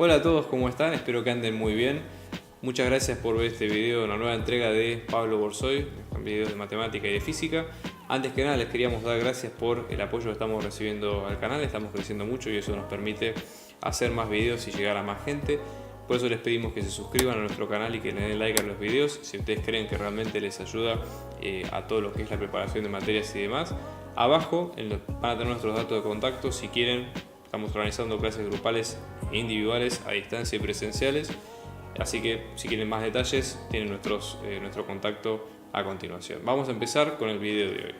Hola a todos, ¿cómo están? Espero que anden muy bien. Muchas gracias por ver este video, una nueva entrega de Pablo Borsoy, videos de matemática y de física. Antes que nada les queríamos dar gracias por el apoyo que estamos recibiendo al canal, estamos creciendo mucho y eso nos permite hacer más videos y llegar a más gente. Por eso les pedimos que se suscriban a nuestro canal y que le den like a los videos si ustedes creen que realmente les ayuda a todo lo que es la preparación de materias y demás. Abajo van a tener nuestros datos de contacto si quieren. Estamos organizando clases grupales e individuales a distancia y presenciales. Así que si quieren más detalles tienen nuestro contacto a continuación. Vamos a empezar con el video de hoy.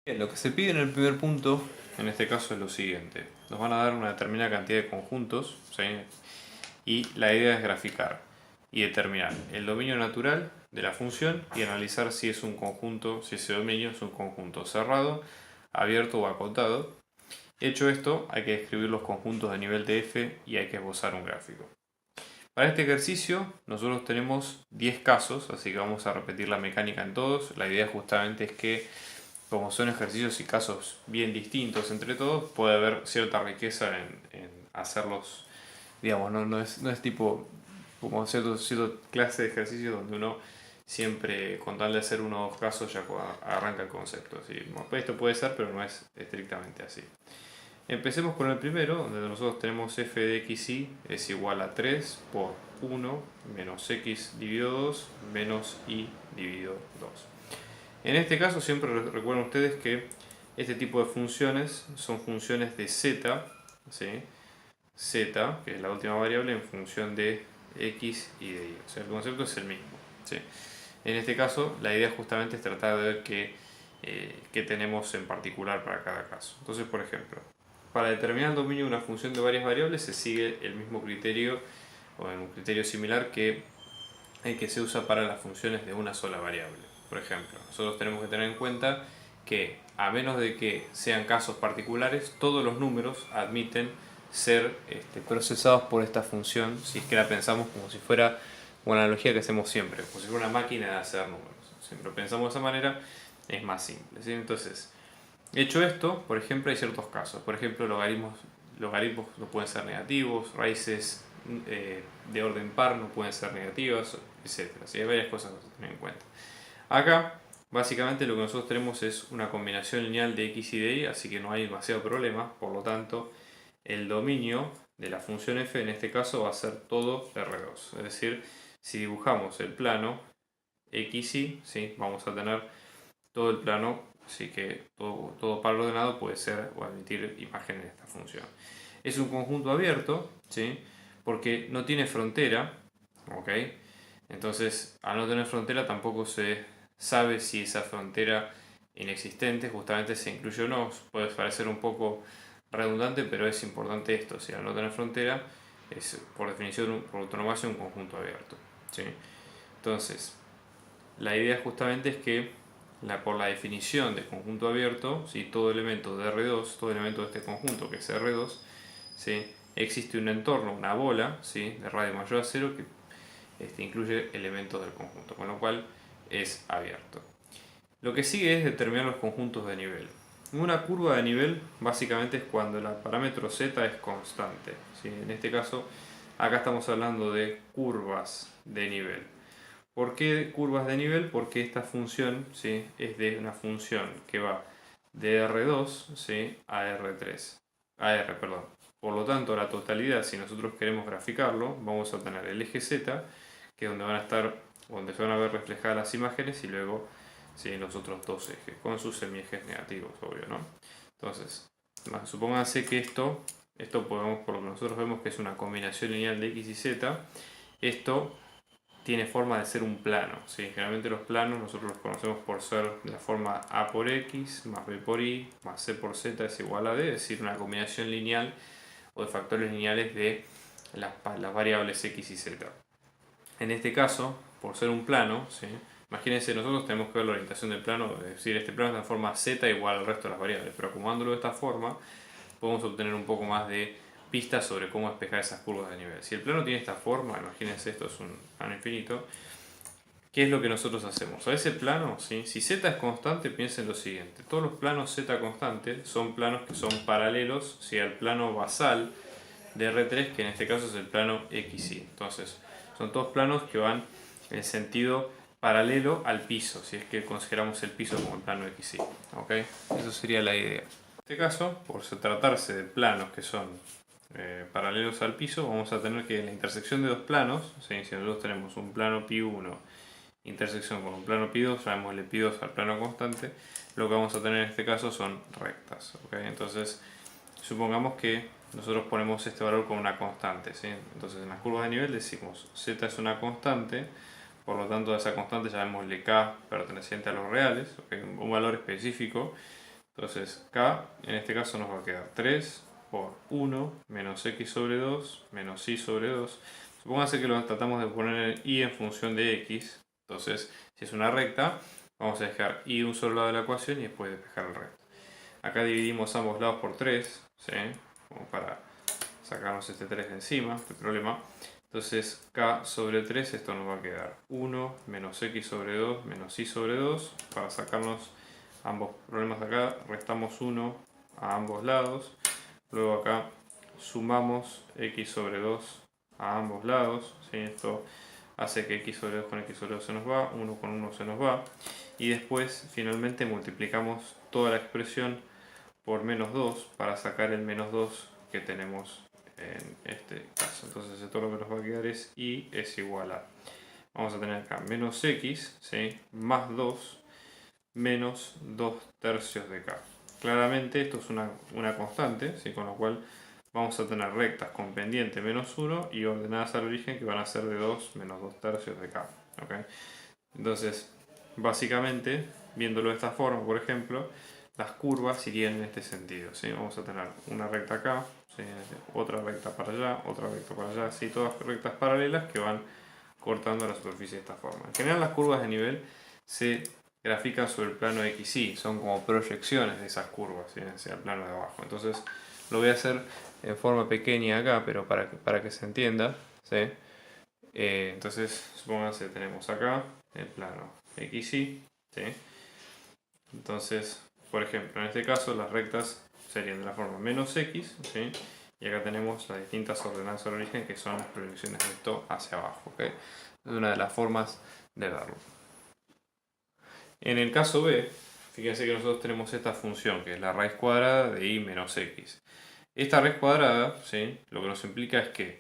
Bien, lo que se pide en el primer punto, en este caso, es lo siguiente. Nos van a dar una determinada cantidad de conjuntos, ¿sí? Y la idea es graficar y determinar el dominio natural de la función y analizar si es un conjunto, si ese dominio es un conjunto cerrado, abierto o acotado. Hecho esto, hay que describir los conjuntos de nivel de f y hay que esbozar un gráfico. Para este ejercicio nosotros tenemos 10 casos, así que vamos a repetir la mecánica en todos. La idea justamente es que, como son ejercicios y casos bien distintos entre todos, puede haber cierta riqueza en hacerlos, digamos, no es tipo como cierta clase de ejercicios donde uno siempre, con tal de hacer uno o dos casos, ya arranca el concepto. Así, esto puede ser, pero no es estrictamente así. Empecemos con el primero, donde nosotros tenemos f de x y es igual a 3 por 1 menos x dividido 2 menos y dividido 2. En este caso siempre recuerden ustedes que este tipo de funciones son funciones de z, ¿sí? Z, que es la última variable, en función de x y de y. O sea, el concepto es el mismo, ¿sí? En este caso, la idea justamente es tratar de ver qué tenemos en particular para cada caso. Entonces, por ejemplo, para determinar el dominio de una función de varias variables se sigue el mismo criterio o un criterio similar que el que se usa para las funciones de una sola variable. Por ejemplo, nosotros tenemos que tener en cuenta que a menos de que sean casos particulares, todos los números admiten ser procesados por esta función, si es que la pensamos como si fuera una analogía que hacemos siempre, como si fuera una máquina de hacer números. Si lo pensamos de esa manera, es más simple, ¿sí? Entonces, hecho esto, por ejemplo, hay ciertos casos. Por ejemplo, logaritmos no pueden ser negativos, raíces de orden par no pueden ser negativas, etc. Así hay varias cosas que tener en cuenta. Acá, básicamente lo que nosotros tenemos es una combinación lineal de x y de y, así que no hay demasiado problema. Por lo tanto, el dominio de la función f en este caso va a ser todo R2. Es decir, si dibujamos el plano x y, ¿sí? Vamos a tener todo el plano, así que todo par ordenado puede ser o admitir imágenes de esta función. Es un conjunto abierto, ¿sí? Porque no tiene frontera, ¿ok? Entonces, al no tener frontera tampoco se sabe si esa frontera inexistente justamente se incluye o no. Puede parecer un poco redundante, pero es importante esto. Si al no tener frontera, es por definición, por autonomía, un conjunto abierto, ¿sí? Entonces, la idea justamente es que por la definición de conjunto abierto, ¿sí? Todo elemento de R2, todo elemento de este conjunto que es R2, ¿sí? Existe un entorno, una bola, ¿sí? De radio mayor a 0 que incluye elementos del conjunto, con lo cual es abierto. Lo que sigue es determinar los conjuntos de nivel. Una curva de nivel básicamente es cuando el parámetro z es constante, ¿sí? En este caso, acá estamos hablando de curvas de nivel. ¿Por qué curvas de nivel? Porque esta función, ¿sí? Es de una función que va de R2, ¿sí? A R3. A R, perdón. Por lo tanto, la totalidad, si nosotros queremos graficarlo, vamos a tener el eje Z, que es donde van a estar, donde se van a ver reflejadas las imágenes, y luego, ¿sí? Los otros dos ejes, con sus semiejes negativos, obvio, ¿no? Entonces, supónganse que esto podemos, por lo que nosotros vemos que es una combinación lineal de x y z, esto tiene forma de ser un plano, ¿sí? Generalmente los planos nosotros los conocemos por ser de la forma a por x más b por y más c por z es igual a d, es decir, una combinación lineal o de factores lineales de las variables x y z. En este caso, por ser un plano, ¿sí? Imagínense, nosotros tenemos que ver la orientación del plano, es decir, este plano es de forma z igual al resto de las variables, pero acomodándolo de esta forma podemos obtener un poco más de pistas sobre cómo despejar esas curvas de nivel. Si el plano tiene esta forma, imagínense, esto es un plano infinito, ¿qué es lo que nosotros hacemos? A ese plano, ¿sí? Si z es constante, piensen lo siguiente. Todos los planos z constante son planos que son paralelos, ¿sí?, al plano basal de R3, que en este caso es el plano XY. Entonces, son todos planos que van en sentido paralelo al piso, si es que consideramos el piso como el plano XY. ¿Ok? Eso sería la idea. En este caso, por tratarse de planos que son paralelos al piso, vamos a tener que en la intersección de dos planos, ¿sí?, si nosotros tenemos un plano π1 intersección con un plano π2, llamémosle π2 al plano constante, lo que vamos a tener en este caso son rectas. ¿Okay? Entonces, supongamos que nosotros ponemos este valor con una constante, ¿sí? Entonces en las curvas de nivel decimos z es una constante, por lo tanto a esa constante llamémosle k perteneciente a los reales, ¿okay?, un valor específico. Entonces k en este caso nos va a quedar 3 por 1 menos x sobre 2 menos y sobre 2. Supóngase que lo tratamos de poner en y en función de x. Entonces, si es una recta, vamos a dejar y un solo lado de la ecuación y después despejar el resto. Acá dividimos ambos lados por 3, ¿sí?, como para sacarnos este 3 de encima, este problema. Entonces, k sobre 3, esto nos va a quedar 1 menos x sobre 2 menos y sobre 2. Para sacarnos ambos problemas de acá, restamos 1 a ambos lados. Luego acá sumamos x sobre 2 a ambos lados, ¿sí? Esto hace que x sobre 2 con x sobre 2 se nos va, 1 con 1 se nos va. Y después finalmente multiplicamos toda la expresión por menos 2 para sacar el menos 2 que tenemos en este caso. Entonces esto lo que nos va a quedar es y es igual a, vamos a tener acá menos x, ¿sí?, más 2 menos 2 tercios de k. Claramente esto es una constante, ¿sí?, con lo cual vamos a tener rectas con pendiente menos 1 y ordenadas al origen que van a ser de 2 menos 2 tercios de k. ¿Okay? Entonces, básicamente, viéndolo de esta forma, por ejemplo, las curvas irían en este sentido, ¿sí? Vamos a tener una recta acá, ¿sí?, otra recta para allá, otra recta para allá, ¿sí?, todas rectas paralelas que van cortando la superficie de esta forma. En general las curvas de nivel se grafican sobre el plano XY, son como proyecciones de esas curvas, ¿sí?, hacia el plano de abajo. Entonces lo voy a hacer en forma pequeña acá, pero para que se entienda, ¿sí? Entonces supónganse que tenemos acá el plano XY, ¿sí? Entonces, por ejemplo, en este caso las rectas serían de la forma menos x, ¿sí?, y acá tenemos las distintas ordenadas al origen que son las proyecciones de esto hacia abajo. ¿Okay? Es una de las formas de verlo. En el caso B, fíjense que nosotros tenemos esta función que es la raíz cuadrada de y menos x. Esta raíz cuadrada, ¿sí?, lo que nos implica es que,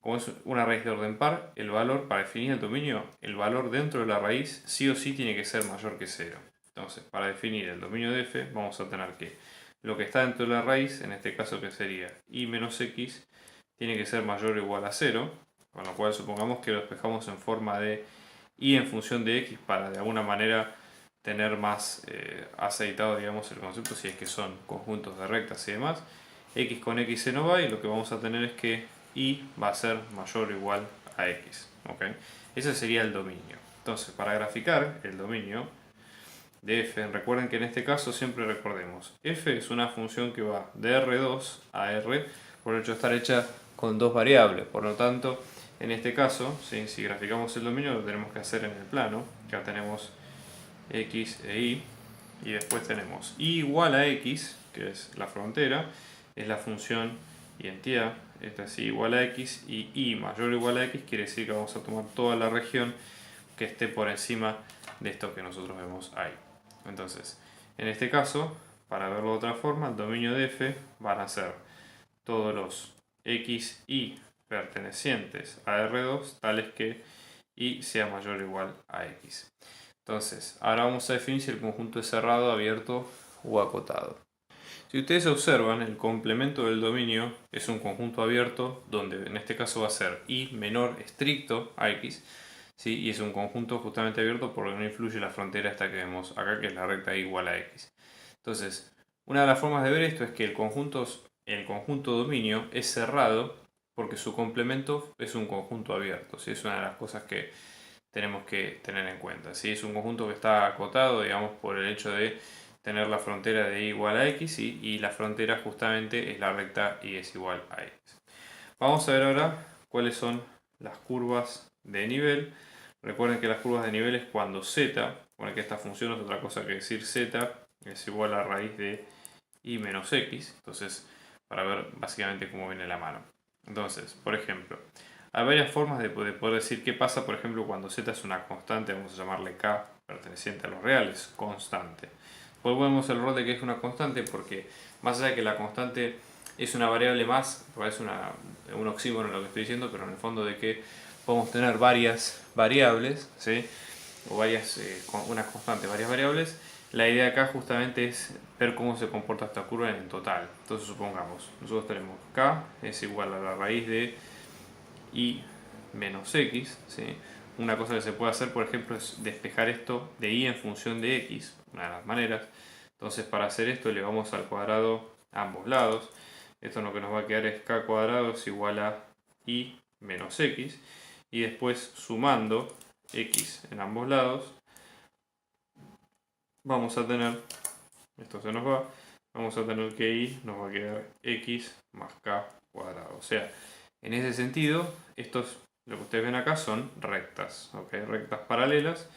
como es una raíz de orden par, el valor para definir el dominio, el valor dentro de la raíz sí o sí tiene que ser mayor que 0. Entonces, para definir el dominio de f, vamos a tener que lo que está dentro de la raíz, en este caso que sería y menos x, tiene que ser mayor o igual a 0, con lo cual supongamos que lo despejamos en forma de y en función de x para de alguna manera tener más aceitado, digamos, el concepto, si es que son conjuntos de rectas y demás. X con x se nos va y lo que vamos a tener es que y va a ser mayor o igual a x. ¿Okay? Ese sería el dominio. Entonces, para graficar el dominio de f, recuerden que en este caso siempre recordemos, f es una función que va de R2 a R por el hecho de estar hecha con dos variables. Por lo tanto, en este caso, ¿sí?, si graficamos el dominio lo tenemos que hacer en el plano. Acá tenemos x e y después tenemos y igual a x, que es la frontera, es la función identidad. Esta es y igual a x y mayor o igual a x quiere decir que vamos a tomar toda la región que esté por encima de esto que nosotros vemos ahí. Entonces, en este caso, para verlo de otra forma, el dominio de f van a ser todos los x y pertenecientes a R2 tales que y sea mayor o igual a x. Entonces, ahora vamos a definir si el conjunto es cerrado, abierto o acotado. Si ustedes observan, el complemento del dominio es un conjunto abierto donde en este caso va a ser y menor estricto a x, ¿sí?, y es un conjunto justamente abierto porque no influye la frontera esta que vemos acá, que es la recta igual a x. Entonces, una de las formas de ver esto es que el conjunto dominio es cerrado porque su complemento es un conjunto abierto, ¿sí? Es una de las cosas que tenemos que tener en cuenta. ¿Sí? Es un conjunto que está acotado, digamos, por el hecho de tener la frontera de y igual a x, ¿sí?, y la frontera justamente es la recta y es igual a x. Vamos a ver ahora cuáles son las curvas de nivel Recuerden que las curvas de nivel es cuando z, bueno, que esta función es otra cosa que decir z, es igual a raíz de y menos x. Entonces, para ver básicamente cómo viene la mano. Entonces, por ejemplo, hay varias formas de poder decir qué pasa, por ejemplo, cuando z es una constante, vamos a llamarle k, perteneciente a los reales, constante. Pues ponemos el rol de que es una constante porque, más allá de que la constante es una variable más, parece un oxímoron lo que estoy diciendo, pero en el fondo de que podemos tener varias variables, ¿sí? O varias, una constante, varias variables. La idea acá justamente es ver cómo se comporta esta curva en total. Entonces supongamos, nosotros tenemos k es igual a la raíz de y menos x, ¿sí? Una cosa que se puede hacer, por ejemplo, es despejar esto de y en función de x, una de las maneras. Entonces para hacer esto le vamos al cuadrado a ambos lados. Esto lo que nos va a quedar es k cuadrado es igual a y menos x. Y después sumando x en ambos lados, vamos a tener, esto se nos va, vamos a tener que y nos va a quedar x más k cuadrado. O sea, en ese sentido, estos, lo que ustedes ven acá son rectas, ¿okay? Rectas paralelas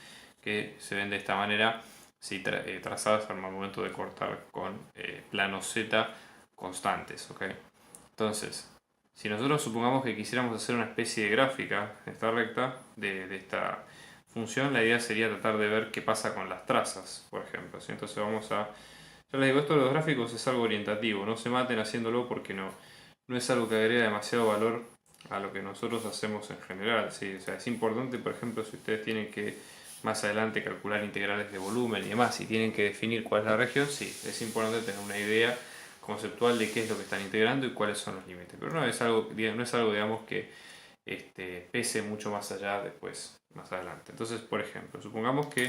que se ven de esta manera si trazadas al momento de cortar con planos z constantes, ¿okay? Entonces, si nosotros supongamos que quisiéramos hacer una especie de gráfica de esta recta, de esta función, la idea sería tratar de ver qué pasa con las trazas, por ejemplo, ¿sí? Entonces vamos a... Yo les digo, esto de los gráficos es algo orientativo, no se maten haciéndolo porque no es algo que agrega demasiado valor a lo que nosotros hacemos en general, ¿sí? O sea, es importante, por ejemplo, si ustedes tienen que más adelante calcular integrales de volumen y demás, y tienen que definir cuál es la región, sí, es importante tener una idea conceptual de qué es lo que están integrando y cuáles son los límites. Pero no es algo, digamos, que pese mucho más allá después, más adelante. Entonces, por ejemplo, supongamos que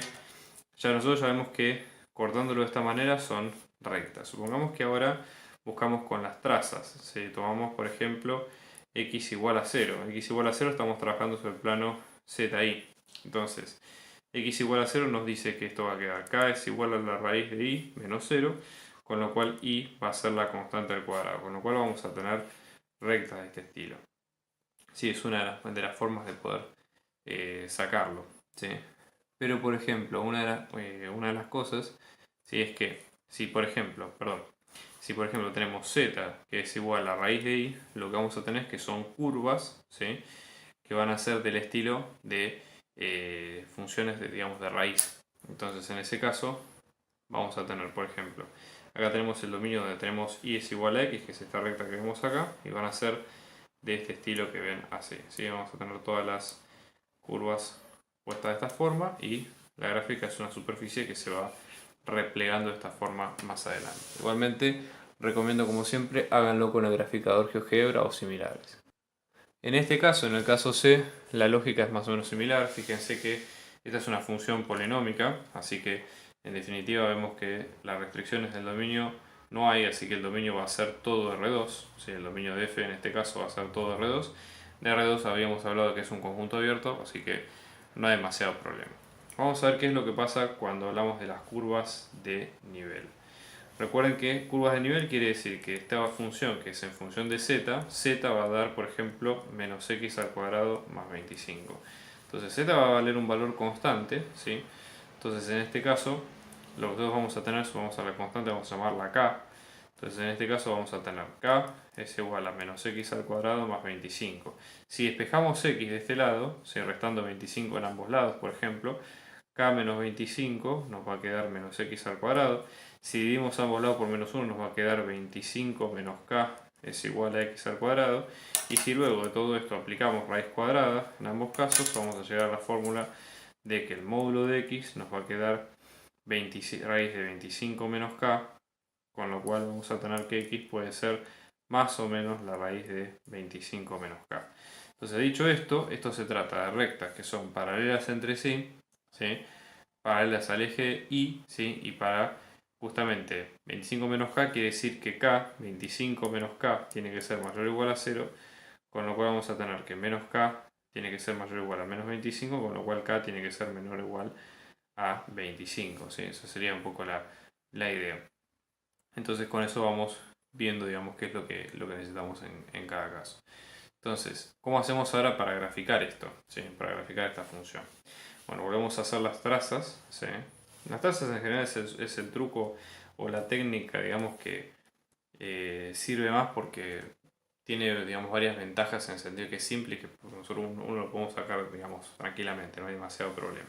ya nosotros sabemos que cortándolo de esta manera son rectas. Supongamos que ahora buscamos con las trazas. Si tomamos, por ejemplo, x igual a 0. X igual a 0 estamos trabajando sobre el plano ZI. Entonces, x igual a 0 nos dice que esto va a quedar k es igual a la raíz de y menos 0, con lo cual y va a ser la constante al cuadrado, con lo cual vamos a tener rectas de este estilo. Sí, es una de las formas de poder sacarlo, ¿sí? Pero por ejemplo, una de las cosas, ¿sí? Es que si por ejemplo, tenemos z que es igual a raíz de y, lo que vamos a tener es que son curvas, ¿sí? Que van a ser del estilo de funciones digamos, de raíz. Entonces en ese caso vamos a tener, por ejemplo, acá tenemos el dominio donde tenemos y es igual a x, que es esta recta que vemos acá, y van a ser de este estilo que ven así, ¿sí? Vamos a tener todas las curvas puestas de esta forma y la gráfica es una superficie que se va replegando de esta forma más adelante. Igualmente, recomiendo como siempre, háganlo con el graficador GeoGebra o similares. En este caso, en el caso C, la lógica es más o menos similar. Fíjense que esta es una función polinómica, así que en definitiva vemos que las restricciones del dominio no hay, así que el dominio va a ser todo R2, ¿sí? El dominio de F en este caso va a ser todo R2. De R2 habíamos hablado de que es un conjunto abierto, así que no hay demasiado problema. Vamos a ver qué es lo que pasa cuando hablamos de las curvas de nivel. Recuerden que curvas de nivel quiere decir que esta función que es en función de z, z va a dar por ejemplo menos x al cuadrado más 25. Entonces z va a valer un valor constante, ¿sí? Entonces en este caso lo que nosotros vamos a tener, vamos a la constante, vamos a llamarla k. Entonces en este caso vamos a tener k es igual a menos x al cuadrado más 25. Si despejamos x de este lado, si restando 25 en ambos lados por ejemplo, k menos 25 nos va a quedar menos x al cuadrado. Si dividimos ambos lados por menos 1 nos va a quedar 25 menos k es igual a x al cuadrado. Y si luego de todo esto aplicamos raíz cuadrada, en ambos casos vamos a llegar a la fórmula de que el módulo de x nos va a quedar raíz de 25 menos k, con lo cual vamos a tener que x puede ser más o menos la raíz de 25 menos k. Entonces dicho esto, esto se trata de rectas que son paralelas entre sí, ¿sí? Paralelas al eje y, ¿sí? Y para justamente 25 menos k quiere decir que k, 25 menos k, tiene que ser mayor o igual a 0, con lo cual vamos a tener que menos k tiene que ser mayor o igual a menos 25, con lo cual k tiene que ser menor o igual a 25, ¿sí? Esa sería un poco la idea. Entonces con eso vamos viendo, digamos, qué es lo que necesitamos en cada caso. Entonces, ¿cómo hacemos ahora para graficar esto? ¿Sí? Para graficar esta función. Bueno, volvemos a hacer las trazas. ¿Sí? Las trazas en general es el truco o la técnica, digamos, que sirve más porque tiene, digamos, varias ventajas en el sentido que es simple y que nosotros uno lo podemos sacar, digamos, tranquilamente, no hay demasiado problema.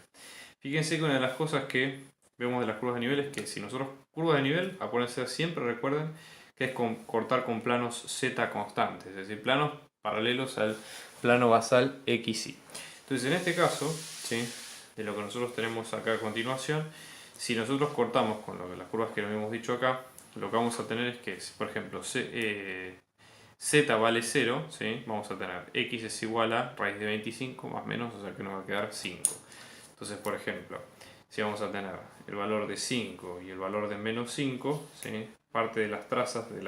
Fíjense que una de las cosas que vemos de las curvas de nivel es que si nosotros, curvas de nivel, acuérdense siempre, recuerden, que es cortar con planos z constantes, es decir, planos paralelos al plano basal XY. Entonces, en este caso, ¿sí? De lo que nosotros tenemos acá a continuación, si nosotros cortamos con las curvas que nos hemos dicho acá, lo que vamos a tener es que, por ejemplo, z vale 0, ¿sí? Vamos a tener x es igual a raíz de 25 más menos, o sea que nos va a quedar 5. Entonces, por ejemplo, si vamos a tener el valor de 5 y el valor de menos 5, ¿sí? Parte de las trazas de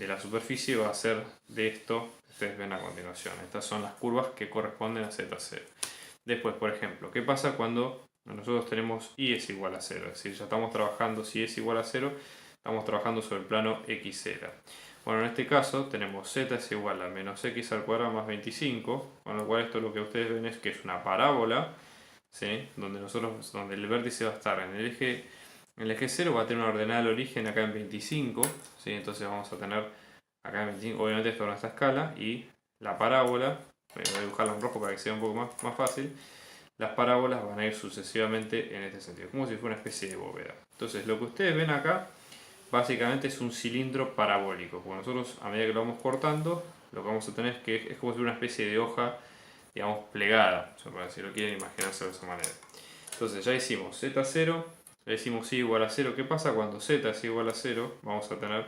la superficie va a ser de esto que ustedes ven a continuación. Estas son las curvas que corresponden a z0. Después, por ejemplo, ¿qué pasa cuando nosotros tenemos y es igual a 0? Es decir, ya estamos trabajando, si es igual a 0, estamos trabajando sobre el plano xz. Bueno, en este caso tenemos z es igual a menos x al cuadrado más 25, con lo cual esto lo que ustedes ven es que es una parábola, ¿sí? Donde el vértice va a estar en el eje 0, va a tener una ordenada al origen acá en 25, ¿sí? Entonces vamos a tener acá en 25, obviamente esto en esta escala, y la parábola, voy a dibujarla en rojo para que sea un poco más fácil, las parábolas van a ir sucesivamente en este sentido, como si fuera una especie de bóveda. Entonces lo que ustedes ven acá básicamente es un cilindro parabólico, porque nosotros a medida que lo vamos cortando, lo que vamos a tener es que es como si fuera una especie de hoja, digamos, plegada, si lo quieren imaginarse de esa manera. Entonces ya hicimos z0, ya hicimos y igual a 0. ¿Qué pasa cuando z es igual a 0? Vamos a tener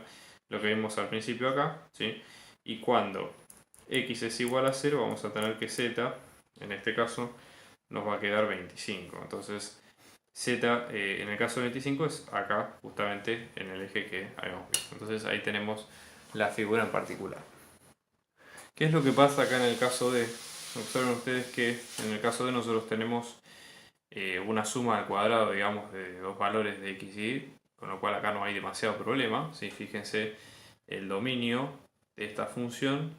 lo que vimos al principio acá, ¿sí? Y cuando x es igual a 0, vamos a tener que z, en este caso, nos va a quedar 25. Entonces, z en el caso de 25 es acá, justamente en el eje que habíamos visto. Entonces ahí tenemos la figura en particular. ¿Qué es lo que pasa acá en el caso de? Observen ustedes que en el caso de nosotros tenemos una suma al cuadrado, digamos, de dos valores de x y y, con lo cual acá no hay demasiado problema. ¿Sí? Fíjense, el dominio de esta función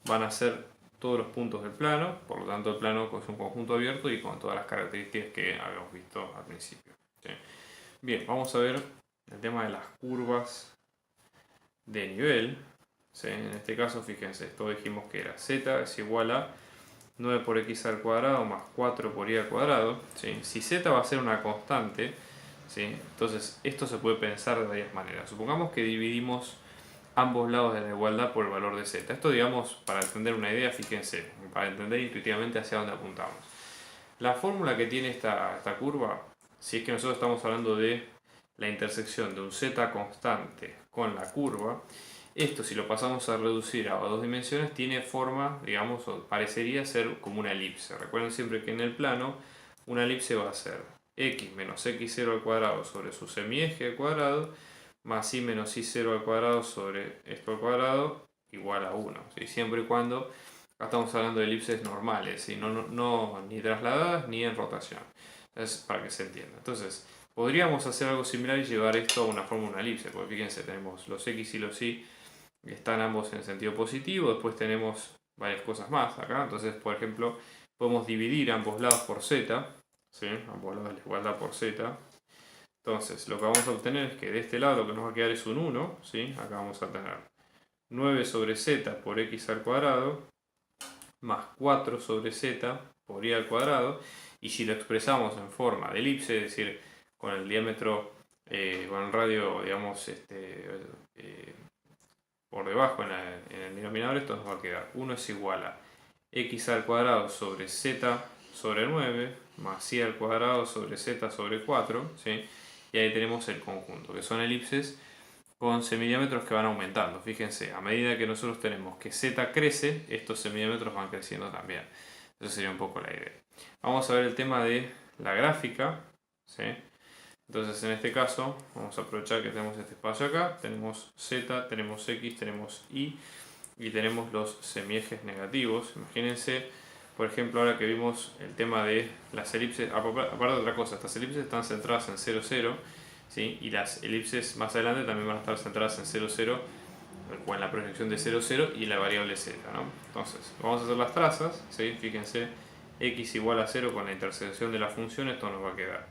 van a ser todos los puntos del plano, por lo tanto el plano es un conjunto abierto y con todas las características que habíamos visto al principio. ¿Sí? Bien, vamos a ver el tema de las curvas de nivel. ¿Sí? En este caso, fíjense, esto dijimos que era z es igual a 9 por x al cuadrado más 4 por y al cuadrado. ¿Sí? Si z va a ser una constante, ¿sí? Entonces esto se puede pensar de varias maneras. Supongamos que dividimos ambos lados de la igualdad por el valor de z. Esto, digamos, para entender una idea, fíjense, para entender intuitivamente hacia dónde apuntamos. La fórmula que tiene esta curva, si es que nosotros estamos hablando de la intersección de un z constante con la curva, esto, si lo pasamos a reducir a dos dimensiones, tiene forma, digamos, o parecería ser como una elipse. Recuerden siempre que en el plano una elipse va a ser x menos x0 al cuadrado sobre su semieje al cuadrado más y menos y0 al cuadrado sobre esto al cuadrado igual a 1. ¿Sí? Siempre y cuando estamos hablando de elipses normales, ¿sí? No ni trasladadas ni en rotación. Es para que se entienda. Entonces, podríamos hacer algo similar y llevar esto a una forma de una elipse, porque fíjense, tenemos los x y los y están ambos en sentido positivo, después tenemos varias cosas más acá, entonces por ejemplo podemos dividir ambos lados por z, ¿sí? Ambos lados de la igualdad por z, entonces lo que vamos a obtener es que de este lado lo que nos va a quedar es un 1, ¿sí? Acá vamos a tener 9 sobre z por x al cuadrado más 4 sobre z por y al cuadrado, y si lo expresamos en forma de elipse, es decir, con el diámetro, con el radio, digamos, por debajo en el denominador, esto nos va a quedar 1 es igual a x al cuadrado sobre z sobre 9 más y al cuadrado sobre z sobre 4, ¿sí? Y ahí tenemos el conjunto, que son elipses con semidiámetros que van aumentando. Fíjense, a medida que nosotros tenemos que z crece, estos semidiámetros van creciendo también. Esa sería un poco la idea. Vamos a ver el tema de la gráfica, ¿sí? Entonces en este caso vamos a aprovechar que tenemos este espacio acá, tenemos z, tenemos x, tenemos y tenemos los semiejes negativos. Imagínense, por ejemplo, ahora que vimos el tema de las elipses, aparte de otra cosa, estas elipses están centradas en 0, 0, ¿sí? Y las elipses más adelante también van a estar centradas en 0, 0 o en la proyección de 0, 0 y la variable z, ¿no? Entonces, vamos a hacer las trazas, ¿sí? Fíjense, x igual a 0 con la intersección de la función, esto nos va a quedar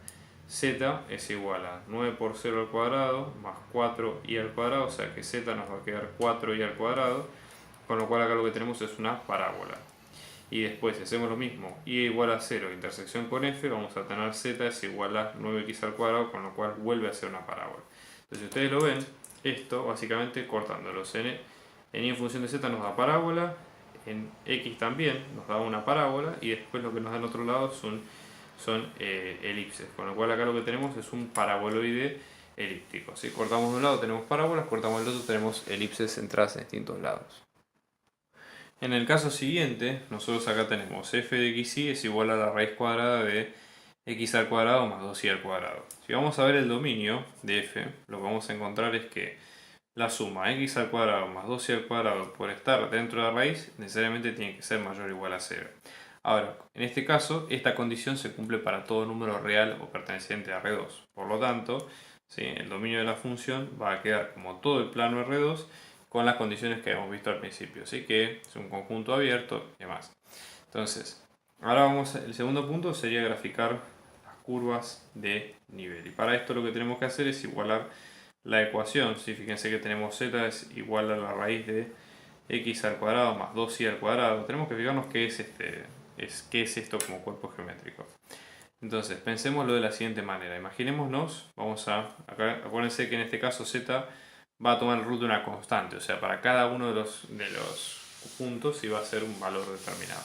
z es igual a 9 por 0 al cuadrado más 4i al cuadrado, o sea que z nos va a quedar 4i al cuadrado, con lo cual acá lo que tenemos es una parábola. Y después, si hacemos lo mismo, y igual a 0, intersección con f, vamos a tener z es igual a 9x al cuadrado, con lo cual vuelve a ser una parábola. Entonces, si ustedes lo ven, esto básicamente cortándolos en y en función de z nos da parábola, en x también nos da una parábola, y después lo que nos da en otro lado son elipses, con lo cual acá lo que tenemos es un paraboloide elíptico. Si cortamos de un lado tenemos parábolas, cortamos del otro tenemos elipses centradas en distintos lados. En el caso siguiente, nosotros acá tenemos f de xy es igual a la raíz cuadrada de x al cuadrado más 2y al cuadrado. Si vamos a ver el dominio de f, lo que vamos a encontrar es que la suma x al cuadrado más 2y al cuadrado por estar dentro de la raíz necesariamente tiene que ser mayor o igual a 0. Ahora, en este caso, esta condición se cumple para todo número real o perteneciente a R2. Por lo tanto, ¿sí? El dominio de la función va a quedar como todo el plano R2 con las condiciones que hemos visto al principio, así que es un conjunto abierto y demás. Entonces, ahora el segundo punto sería graficar las curvas de nivel. Y para esto lo que tenemos que hacer es igualar la ecuación. ¿Sí? Fíjense que tenemos z es igual a la raíz de x al cuadrado más 2y al cuadrado. Tenemos que fijarnos qué es esto como cuerpo geométrico. Entonces, pensémoslo de la siguiente manera. Imaginémonos, acá, acuérdense que en este caso z va a tomar el root de una constante, o sea, para cada uno de los puntos iba a ser un valor determinado.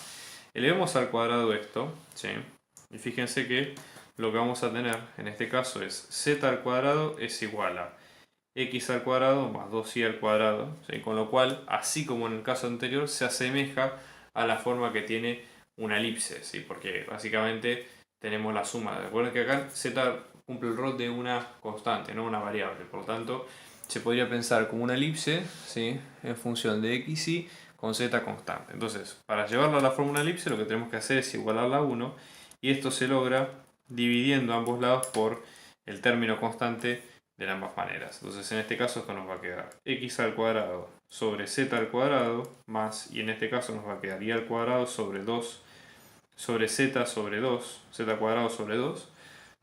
Elevemos al cuadrado esto, ¿sí? Y fíjense que lo que vamos a tener en este caso es z al cuadrado es igual a x al cuadrado más 2y al cuadrado, ¿sí? Con lo cual, así como en el caso anterior, se asemeja a la forma que tiene una elipse, ¿sí? Porque básicamente tenemos la suma. Recuerden que acá z cumple el rol de una constante, no una variable, por lo tanto se podría pensar como una elipse, ¿sí? En función de x y con z constante. Entonces, para llevarlo a la forma de una elipse, lo que tenemos que hacer es igualarla a 1, y esto se logra dividiendo ambos lados por el término constante de ambas maneras. Entonces, en este caso esto nos va a quedar x al cuadrado sobre z al cuadrado más, y en este caso nos va a quedar y al cuadrado sobre 2 sobre z sobre 2, z cuadrado sobre 2,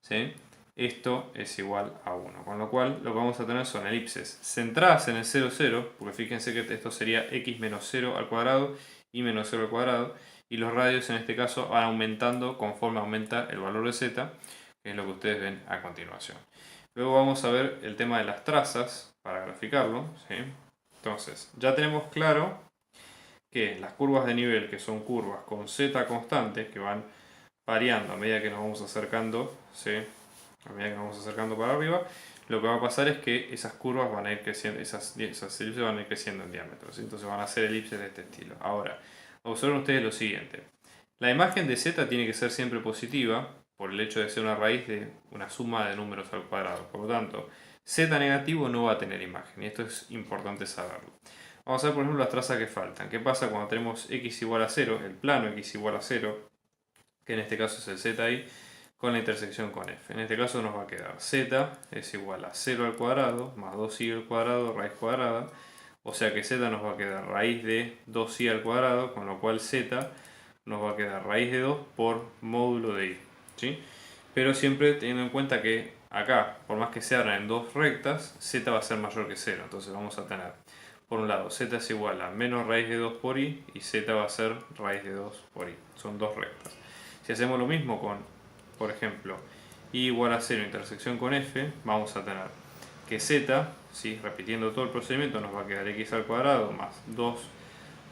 ¿sí? Esto es igual a 1, con lo cual lo que vamos a tener son elipses centradas en el 0, 0, porque fíjense que esto sería x menos 0 al cuadrado y menos 0 al cuadrado, y los radios en este caso van aumentando conforme aumenta el valor de z, que es lo que ustedes ven a continuación. Luego vamos a ver el tema de las trazas para graficarlo, ¿sí? Entonces, ya tenemos claro que las curvas de nivel, que son curvas con z constante, que van variando a medida que nos vamos acercando, ¿sí? A medida que nos vamos acercando para arriba, lo que va a pasar es que esas curvas van a ir creciendo, esas elipses van a ir creciendo en diámetro, ¿sí? Entonces van a ser elipses de este estilo. Ahora, observen ustedes lo siguiente. La imagen de z tiene que ser siempre positiva, por el hecho de ser una raíz de una suma de números al cuadrado. Por lo tanto, z negativo no va a tener imagen, y esto es importante saberlo. Vamos a ver, por ejemplo, las trazas que faltan. ¿Qué pasa cuando tenemos x igual a 0, el plano x igual a 0, que en este caso es el z con la intersección con f? En este caso nos va a quedar z es igual a 0 al cuadrado más 2y al cuadrado raíz cuadrada, o sea que z nos va a quedar raíz de 2y al cuadrado, con lo cual z nos va a quedar raíz de 2 por módulo de y, ¿sí? Pero siempre teniendo en cuenta que acá, por más que se abran en dos rectas, z va a ser mayor que 0, entonces vamos a tener, por un lado, z es igual a menos raíz de 2 por y z va a ser raíz de 2 por y, son dos rectas. Si hacemos lo mismo con, por ejemplo, y igual a 0 intersección con f, vamos a tener que z, ¿sí? Repitiendo todo el procedimiento, nos va a quedar x al cuadrado más 2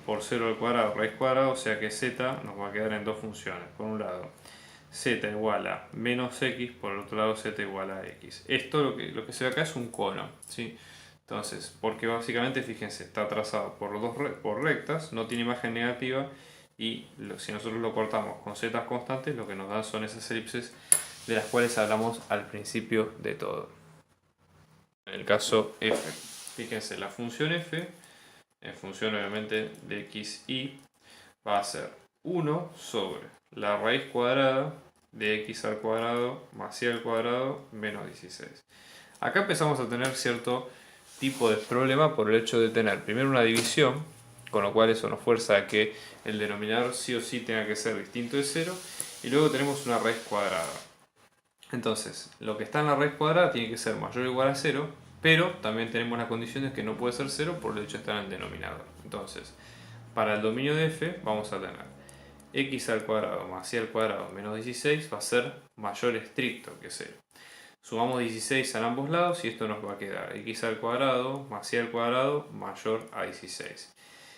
por 0 al cuadrado raíz cuadrada, o sea que z nos va a quedar en dos funciones. Por un lado, z igual a menos x, por el otro lado z igual a x. Esto lo que se ve acá es un cono, ¿sí? Entonces, porque básicamente, fíjense, está trazado por rectas, no tiene imagen negativa, y si nosotros lo cortamos con z constantes, lo que nos dan son esas elipses de las cuales hablamos al principio de todo. En el caso f, fíjense, la función f, en función obviamente de x, y, va a ser 1 sobre la raíz cuadrada de x al cuadrado más y al cuadrado menos 16. Acá empezamos a tener cierto tipo de problema por el hecho de tener primero una división, con lo cual eso nos fuerza a que el denominador sí o sí tenga que ser distinto de 0, y luego tenemos una raíz cuadrada. Entonces, lo que está en la raíz cuadrada tiene que ser mayor o igual a 0, pero también tenemos las condiciones que no puede ser 0 por el hecho de estar en el denominador. Entonces, para el dominio de f vamos a tener x al cuadrado más y al cuadrado menos 16 va a ser mayor estricto que 0. Sumamos 16 a ambos lados y esto nos va a quedar x al cuadrado más y al cuadrado mayor a 16.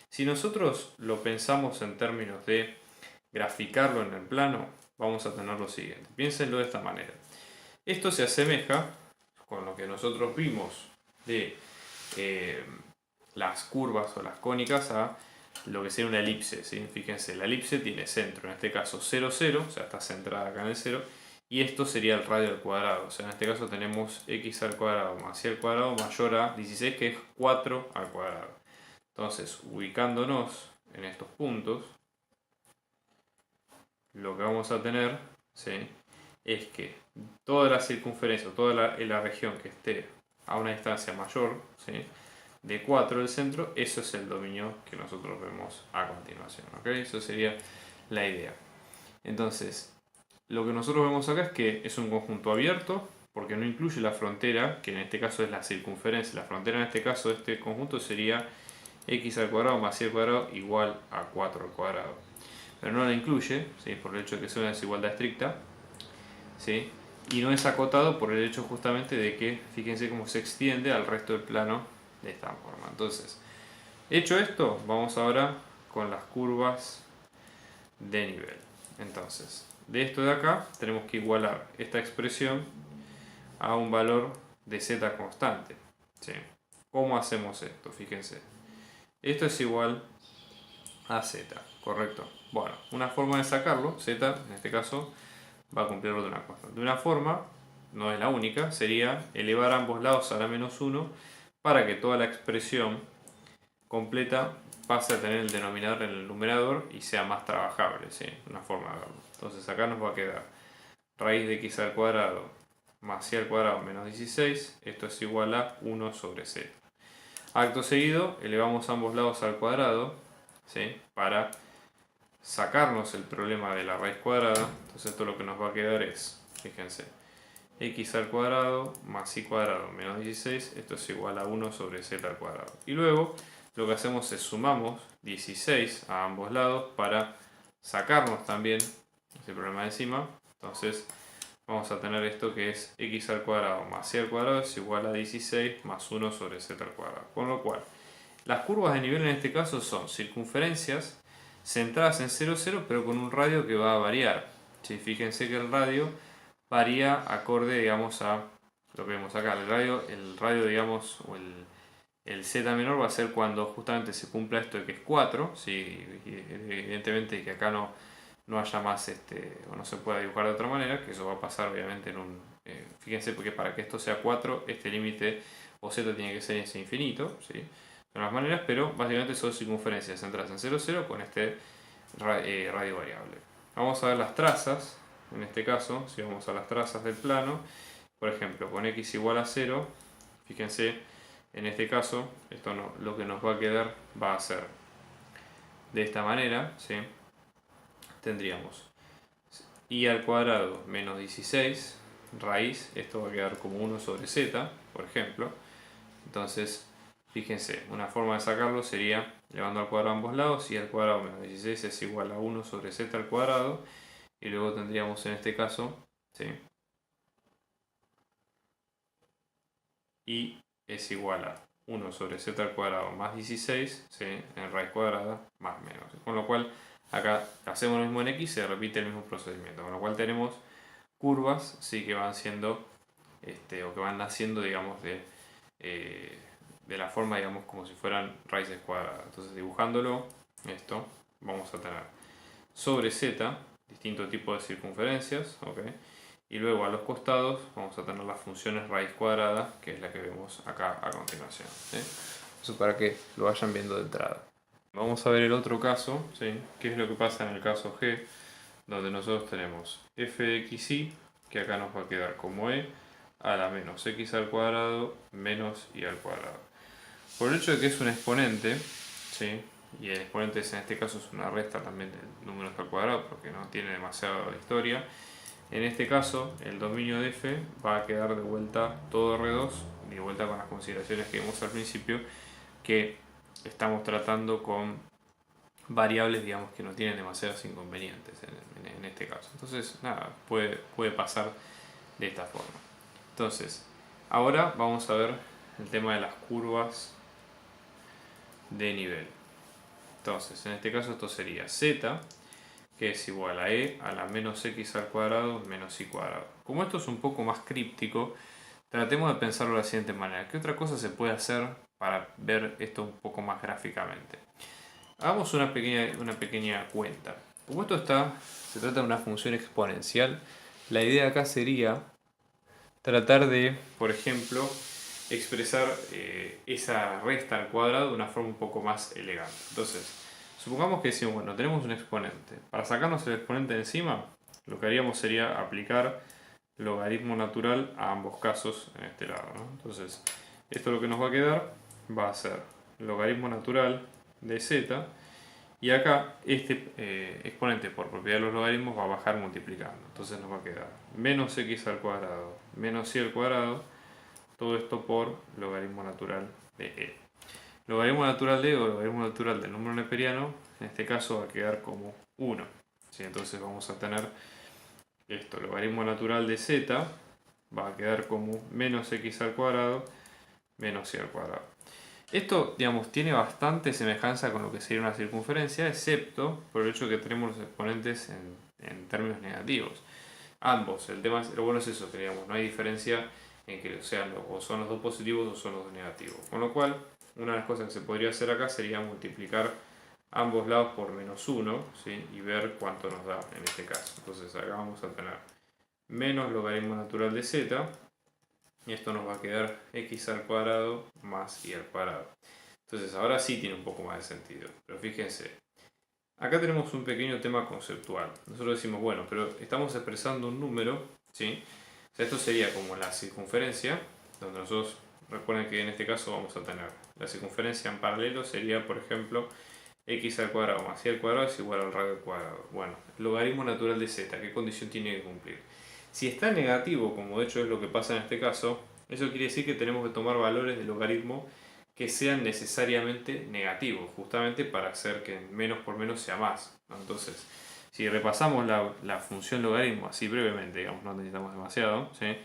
Si nosotros lo pensamos en términos de graficarlo en el plano, vamos a tener lo siguiente. Piénsenlo de esta manera. Esto se asemeja con lo que nosotros vimos de las curvas o las cónicas a lo que sería una elipse, ¿sí? Fíjense, la elipse tiene centro, en este caso 0, 0, o sea, está centrada acá en el 0, y esto sería el radio al cuadrado, o sea, en este caso tenemos x al cuadrado más y al cuadrado mayor a 16, que es 4 al cuadrado. Entonces, ubicándonos en estos puntos, lo que vamos a tener, ¿sí?, es que toda la circunferencia, toda la región que esté a una distancia mayor, ¿sí?, de 4 del centro, eso es el dominio que nosotros vemos a continuación, ¿ok? Eso sería la idea. Entonces, lo que nosotros vemos acá es que es un conjunto abierto, porque no incluye la frontera, que en este caso es la circunferencia. La frontera en este caso de este conjunto sería x al cuadrado más y al cuadrado igual a 4 al cuadrado. Pero no la incluye, ¿sí?, por el hecho de que sea una desigualdad estricta, ¿sí?, y no es acotado por el hecho justamente de que, fíjense cómo se extiende al resto del plano de esta forma. Entonces, hecho esto, vamos ahora con las curvas de nivel. Entonces, de esto de acá tenemos que igualar esta expresión a un valor de z constante, ¿sí? ¿Cómo hacemos esto? Fíjense, esto es igual a z, ¿correcto? Bueno, una forma de sacarlo, z en este caso va a cumplirlo de una constante. De una forma, no es la única, sería elevar ambos lados a la menos 1 para que toda la expresión completa pase a tener el denominador en el numerador y sea más trabajable, ¿sí? Una forma de verlo. Entonces acá nos va a quedar raíz de x al cuadrado más y al cuadrado menos 16, esto es igual a 1 sobre z. Acto seguido, elevamos ambos lados al cuadrado, ¿sí?, para sacarnos el problema de la raíz cuadrada. Entonces esto lo que nos va a quedar es, fíjense, x al cuadrado más y cuadrado menos 16, esto es igual a 1 sobre z al cuadrado. Y luego lo que hacemos es sumamos 16 a ambos lados para sacarnos también ese problema de encima. Entonces vamos a tener esto que es x al cuadrado más y al cuadrado es igual a 16 más 1 sobre z al cuadrado. Con lo cual, las curvas de nivel en este caso son circunferencias centradas en 0, 0, pero con un radio que va a variar. ¿Sí? Fíjense que el radio varía acorde, digamos, a lo que vemos acá. El radio digamos, o el z menor va a ser cuando justamente se cumpla esto de que es 4. ¿Sí? Evidentemente que acá no haya más, o no se pueda dibujar de otra manera, que eso va a pasar obviamente en un... fíjense, porque para que esto sea 4, este límite o z tiene que ser ese infinito, ¿sí?, de las maneras, pero básicamente son circunferencias centradas en 0, 0 con este radio variable. Vamos a ver las trazas, en este caso, si vamos a las trazas del plano, por ejemplo, con x igual a 0, fíjense, en este caso, esto no, lo que nos va a quedar va a ser de esta manera, ¿sí? Tendríamos y al cuadrado menos 16, raíz, esto va a quedar como 1 sobre z, por ejemplo. Entonces, fíjense, una forma de sacarlo sería elevando al cuadrado a ambos lados, y al cuadrado menos 16 es igual a 1 sobre z al cuadrado, y luego tendríamos en este caso, ¿sí?, y es igual a 1 sobre z al cuadrado más 16, ¿sí?, en raíz cuadrada más menos. Con lo cual, acá hacemos lo mismo en x, se repite el mismo procedimiento, con lo cual tenemos curvas, sí, que van siendo, o que van naciendo, digamos, de la forma, digamos, como si fueran raíces cuadradas. Entonces, dibujándolo, esto, vamos a tener sobre z, distintos tipos de circunferencias, ¿ok? Y luego a los costados vamos a tener las funciones raíz cuadrada, que es la que vemos acá a continuación, ¿sí? Eso para que lo vayan viendo de entrada. Vamos a ver el otro caso, ¿sí?, qué es lo que pasa en el caso G, donde nosotros tenemos f de xy, que acá nos va a quedar como e a la menos x al cuadrado menos y al cuadrado. por el hecho de que es un exponente, ¿sí? Y el exponente en este caso es una resta también del número al cuadrado porque no tiene demasiada historia. En este caso, el dominio de f va a quedar de vuelta todo R2, de vuelta con las consideraciones que vimos al principio, que estamos tratando con variables, digamos, que no tienen demasiados inconvenientes en este caso. Entonces, nada, puede pasar de esta forma. Entonces, ahora vamos a ver el tema de las curvas de nivel. Entonces, en este caso esto sería z, que es igual a e a la menos x al cuadrado menos y cuadrado. Como esto es un poco más críptico, tratemos de pensarlo de la siguiente manera. ¿Qué otra cosa se puede hacer para ver esto un poco más gráficamente? Hagamos una pequeña cuenta. Como esto se trata de una función exponencial, la idea acá sería tratar de, por ejemplo, expresar esa resta al cuadrado de una forma un poco más elegante. Entonces, supongamos que decimos, bueno, tenemos un exponente. Para sacarnos el exponente de encima, lo que haríamos sería aplicar logaritmo natural a ambos casos en este lado, ¿no? Entonces, esto lo que nos va a quedar va a ser logaritmo natural de z, y acá este exponente por propiedad de los logaritmos va a bajar multiplicando. Entonces nos va a quedar menos x al cuadrado menos y al cuadrado, todo esto por logaritmo natural de e. Logaritmo natural de e o logaritmo natural del número neperiano, en este caso va a quedar como 1. ¿Sí? Entonces vamos a tener esto, logaritmo natural de z va a quedar como menos x al cuadrado menos y al cuadrado. Esto, digamos, tiene bastante semejanza con lo que sería una circunferencia, excepto por el hecho de que tenemos los exponentes en términos negativos. Ambos, lo bueno es eso, que digamos, no hay diferencia en que sean o son los dos positivos o son los dos negativos. Con lo cual, una de las cosas que se podría hacer acá sería multiplicar ambos lados por menos 1, ¿sí? Y ver cuánto nos da en este caso. Entonces acá vamos a tener menos logaritmo natural de z, y esto nos va a quedar x al cuadrado más y al cuadrado. Entonces ahora sí tiene un poco más de sentido. Pero fíjense, acá tenemos un pequeño tema conceptual. Nosotros decimos, bueno, pero estamos expresando un número, ¿sí? O sea, esto sería como la circunferencia, donde nosotros, recuerden que en este caso vamos a tener la circunferencia en paralelo, sería por ejemplo x al cuadrado más y al cuadrado es igual al radio al cuadrado. Bueno, logaritmo natural de z, ¿qué condición tiene que cumplir? Si está negativo, como de hecho es lo que pasa en este caso, eso quiere decir que tenemos que tomar valores de logaritmo que sean necesariamente negativos, justamente para hacer que menos por menos sea más, ¿no? Entonces, si repasamos la función logaritmo así brevemente, digamos, no necesitamos demasiado, ¿sí?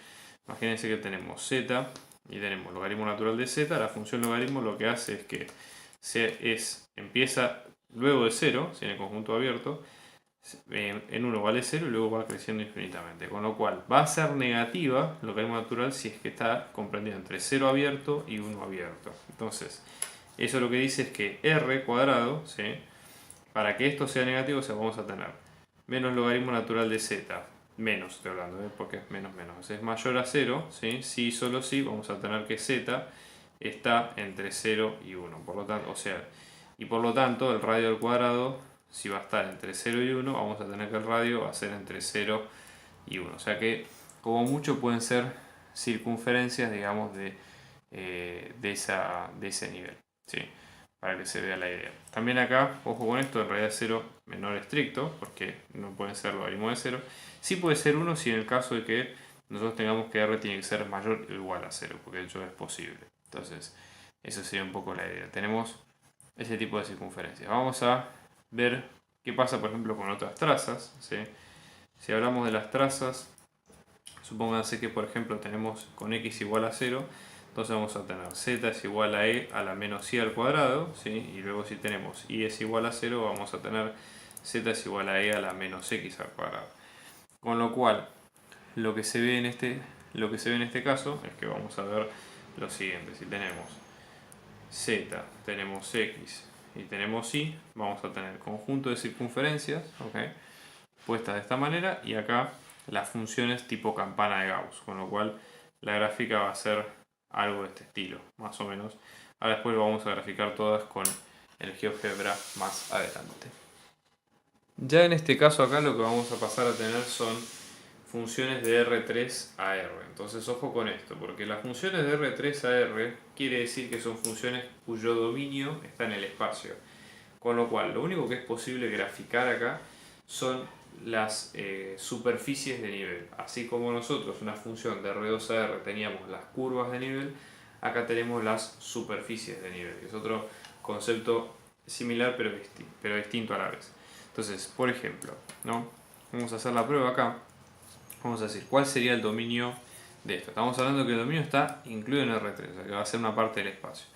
Imagínense que tenemos z y tenemos logaritmo natural de z. La función logaritmo lo que hace es que empieza luego de 0, en el conjunto abierto, en 1 vale 0 y luego va creciendo infinitamente. Con lo cual va a ser negativa logaritmo natural si es que está comprendido entre 0 abierto y 1 abierto. Entonces, eso lo que dice es que r cuadrado, ¿sí? Para que esto sea negativo, vamos a tener menos logaritmo natural de z, menos estoy hablando, porque es menos menos, es mayor a 0, ¿sí? Si solo si vamos a tener que z está entre 0 y 1, por lo tanto, y por lo tanto el radio al cuadrado, si va a estar entre 0 y 1, vamos a tener que el radio va a ser entre 0 y 1. O sea que como mucho pueden ser circunferencias, digamos, de ese nivel, ¿sí? Para que se vea la idea. También acá, ojo con esto, en realidad 0 menor estricto, porque no pueden ser logaritmo de 0. Sí puede ser 1 si en el caso de que nosotros tengamos que r tiene que ser mayor o igual a 0, porque de hecho es posible. Entonces, eso sería un poco la idea. Tenemos ese tipo de circunferencias. Vamos a ver qué pasa, por ejemplo, con otras trazas, ¿sí? Si hablamos de las trazas, supónganse que, por ejemplo, tenemos con x igual a 0, entonces vamos a tener z es igual a e a la menos y al cuadrado, ¿sí? Y luego si tenemos y es igual a 0, vamos a tener z es igual a e a la menos x al cuadrado. Con lo cual, lo que se ve en este caso es que vamos a ver lo siguiente. Si tenemos z, tenemos x y tenemos y, vamos a tener conjunto de circunferencias, ¿okay? Puestas de esta manera, y acá las funciones tipo campana de Gauss, con lo cual la gráfica va a ser algo de este estilo, más o menos. Ahora después lo vamos a graficar todas con el GeoGebra más adelante. Ya en este caso acá lo que vamos a pasar a tener son funciones de R3 a R. Entonces ojo con esto, porque las funciones de R3 a R quiere decir que son funciones cuyo dominio está en el espacio. Con lo cual, lo único que es posible graficar acá son las superficies de nivel. Así como nosotros, una función de R2 a R, teníamos las curvas de nivel, acá tenemos las superficies de nivel. Es otro concepto similar pero distinto a la vez. Entonces, por ejemplo, ¿no? Vamos a hacer la prueba acá. Vamos a decir, ¿cuál sería el dominio de esto? Estamos hablando de que el dominio está incluido en R3, o sea que va a ser una parte del espacio.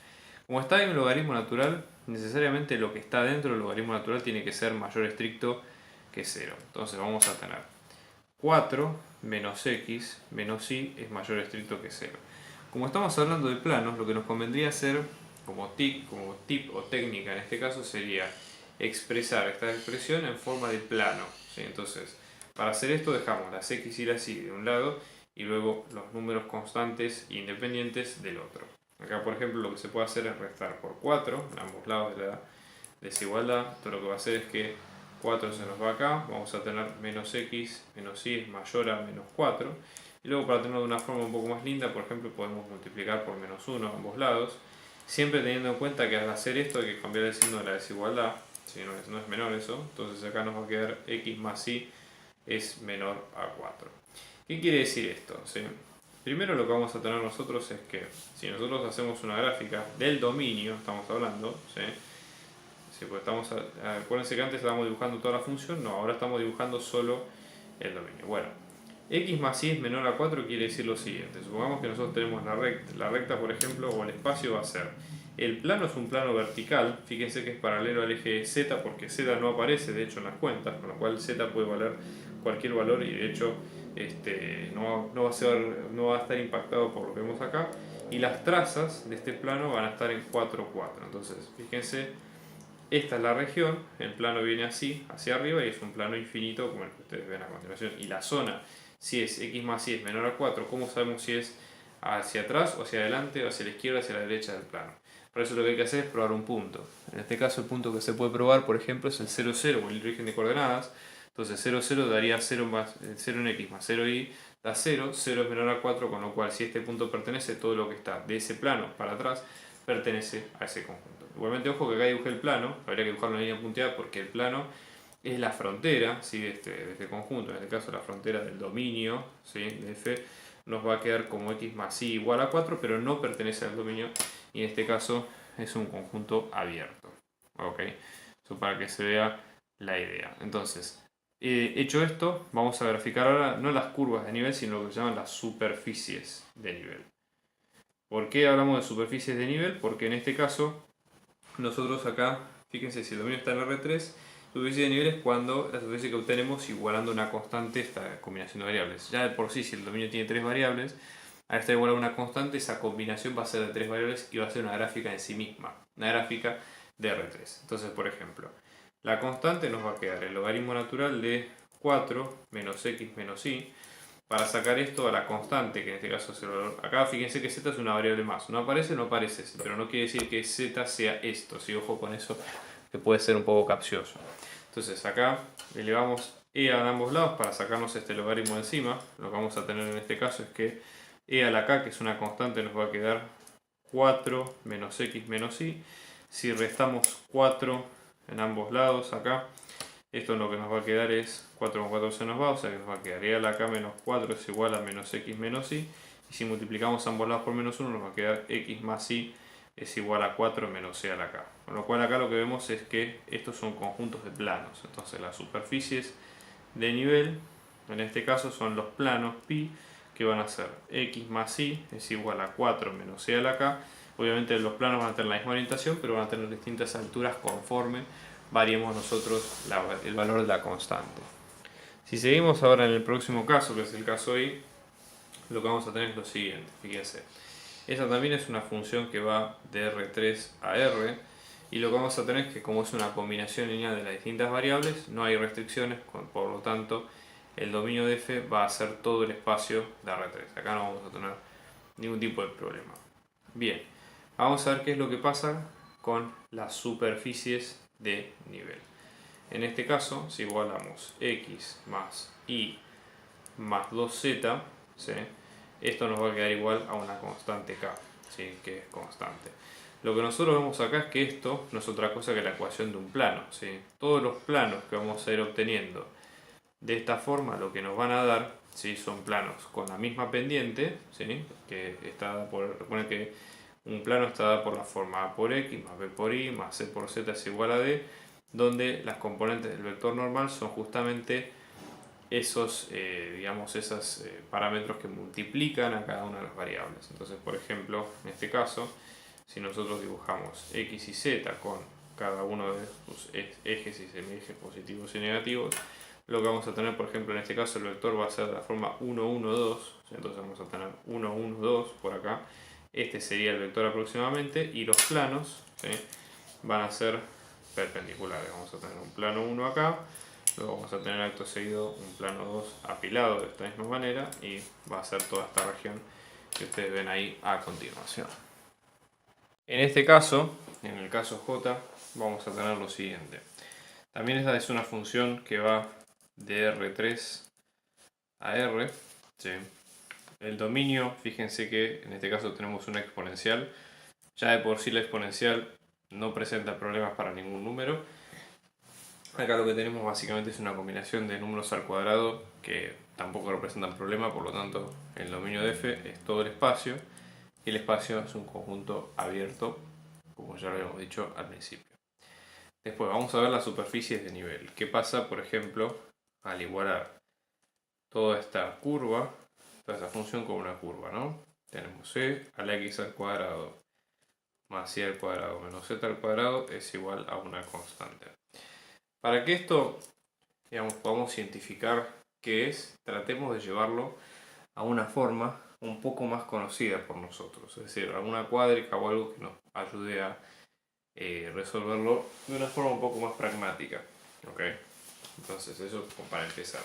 Como está en un logaritmo natural, necesariamente lo que está dentro del logaritmo natural tiene que ser mayor estricto que 0. Entonces vamos a tener 4 menos x menos y es mayor estricto que 0. Como estamos hablando de planos, lo que nos convendría hacer como tip o técnica en este caso sería expresar esta expresión en forma de plano, ¿sí? Entonces, para hacer esto dejamos las x y las y de un lado y luego los números constantes e independientes del otro. Acá, por ejemplo, lo que se puede hacer es restar por 4 en ambos lados de la desigualdad. Esto lo que va a hacer es que 4 se nos va acá, vamos a tener menos x menos y es mayor a menos 4. Y luego, para tenerlo de una forma un poco más linda, por ejemplo, podemos multiplicar por menos 1 a ambos lados. Siempre teniendo en cuenta que al hacer esto hay que cambiar el signo de la desigualdad, si no es menor eso. Entonces acá nos va a quedar x más y es menor a 4. ¿Qué quiere decir esto? ¿Sí? Primero lo que vamos a tener nosotros es que si nosotros hacemos una gráfica del dominio, estamos hablando, ¿sí? Sí, pues acuérdense que antes estábamos dibujando toda la función, no, ahora estamos dibujando solo el dominio. Bueno, x más y es menor a 4 quiere decir lo siguiente. Supongamos que nosotros tenemos la recta, por ejemplo, o el espacio va a ser, el plano es un plano vertical, fíjense que es paralelo al eje z, porque z no aparece de hecho en las cuentas, con lo cual z puede valer cualquier valor y de hecho no va a estar impactado por lo que vemos acá, y las trazas de este plano van a estar en 4, 4. Entonces, fíjense, esta es la región, el plano viene así, hacia arriba, y es un plano infinito como el que ustedes ven a continuación. Y la zona, si es x más y es menor a 4, ¿cómo sabemos si es hacia atrás o hacia adelante o hacia la izquierda o hacia la derecha del plano? Por eso lo que hay que hacer es probar un punto. En este caso el punto que se puede probar, por ejemplo, es el 0, 0 o el origen de coordenadas. Entonces 0, 0 daría 0 en x más 0y da 0, 0 es menor a 4, con lo cual si este punto pertenece, todo lo que está de ese plano para atrás pertenece a ese conjunto. Igualmente, ojo que acá dibujé el plano, habría que dibujarlo en línea punteada porque el plano es la frontera, ¿sí? de este conjunto, en este caso la frontera del dominio, ¿sí? de f, nos va a quedar como x más y igual a 4, pero no pertenece al dominio y en este caso es un conjunto abierto. ¿Ok? Eso para que se vea la idea. Entonces, hecho esto, vamos a graficar ahora no las curvas de nivel, sino lo que se llaman las superficies de nivel. ¿Por qué hablamos de superficies de nivel? Porque en este caso, nosotros acá, fíjense, si el dominio está en R3, superficie de nivel es cuando la superficie que obtenemos igualando una constante, esta combinación de variables. Ya de por sí, si el dominio tiene 3 variables, al estar igualado a una constante, esa combinación va a ser de 3 variables y va a ser una gráfica en sí misma, una gráfica de R3. Entonces, por ejemplo, la constante nos va a quedar el logaritmo natural de 4 menos x menos y. Para sacar esto a la constante, que en este caso es el valor. Acá fíjense que z es una variable más. No aparece, pero no quiere decir que z sea esto. ¿Sí? Ojo con eso, que puede ser un poco capcioso. Entonces acá elevamos e a ambos lados para sacarnos este logaritmo encima. Lo que vamos a tener en este caso es que e a la k, que es una constante, nos va a quedar 4 menos x menos y. Si restamos 4 en ambos lados acá, esto lo que nos va a quedar es 4 con 4 se nos va, o sea que nos va a quedar e a la k menos 4 es igual a menos x menos y. Y si multiplicamos ambos lados por menos 1 nos va a quedar x más y es igual a 4 menos e a la k. Con lo cual acá lo que vemos es que estos son conjuntos de planos. Entonces las superficies de nivel, en este caso son los planos pi, que van a ser x más y es igual a 4 menos e a la k. Obviamente los planos van a tener la misma orientación, pero van a tener distintas alturas conforme variemos nosotros el valor de la constante. Si seguimos ahora en el próximo caso, que es el caso y, lo que vamos a tener es lo siguiente, fíjense. Esta también es una función que va de R3 a R, y lo que vamos a tener es que como es una combinación lineal de las distintas variables, no hay restricciones, por lo tanto el dominio de f va a ser todo el espacio de R3. Acá no vamos a tener ningún tipo de problema. Bien, vamos a ver qué es lo que pasa con las superficies de nivel. En este caso, si igualamos x más y más 2z, ¿sí? Esto nos va a quedar igual a una constante k, ¿sí? Que es constante. Lo que nosotros vemos acá es que esto no es otra cosa que la ecuación de un plano, ¿sí? Todos los planos que vamos a ir obteniendo de esta forma lo que nos van a dar, ¿sí? Son planos con la misma pendiente, ¿sí? Que está dada por, recuerden que un plano está dado por la forma a por x más b por y más c por z es igual a d, donde las componentes del vector normal son justamente esos, digamos, esos parámetros que multiplican a cada una de las variables. Entonces, por ejemplo, en este caso, si nosotros dibujamos x y z con cada uno de sus ejes y semiejes positivos y negativos, lo que vamos a tener, por ejemplo, en este caso el vector va a ser de la forma 1, 1, 2, entonces vamos a tener 1, 1, 2 por acá. Este sería el vector aproximadamente y los planos, ¿sí? Van a ser perpendiculares. Vamos a tener un plano 1 acá, luego vamos a tener acto seguido un plano 2 apilado de esta misma manera y va a ser toda esta región que ustedes ven ahí a continuación. En este caso, en el caso J, vamos a tener lo siguiente. También esta es una función que va de R3 a R. ¿Sí? El dominio, fíjense que en este caso tenemos una exponencial. Ya de por sí la exponencial no presenta problemas para ningún número. Acá lo que tenemos básicamente es una combinación de números al cuadrado que tampoco representan problema, por lo tanto el dominio de f es todo el espacio y el espacio es un conjunto abierto, como ya lo habíamos dicho al principio. Después vamos a ver las superficies de nivel. ¿Qué pasa, por ejemplo, al igualar toda esta curva, toda esta función con una curva, ¿no? Tenemos c a la x al cuadrado más y al cuadrado menos z al cuadrado es igual a una constante. Para que esto, digamos, podamos identificar qué es, tratemos de llevarlo a una forma un poco más conocida por nosotros, es decir, alguna cuádrica o algo que nos ayude a resolverlo de una forma un poco más pragmática. ¿Okay? Entonces, eso como para empezar.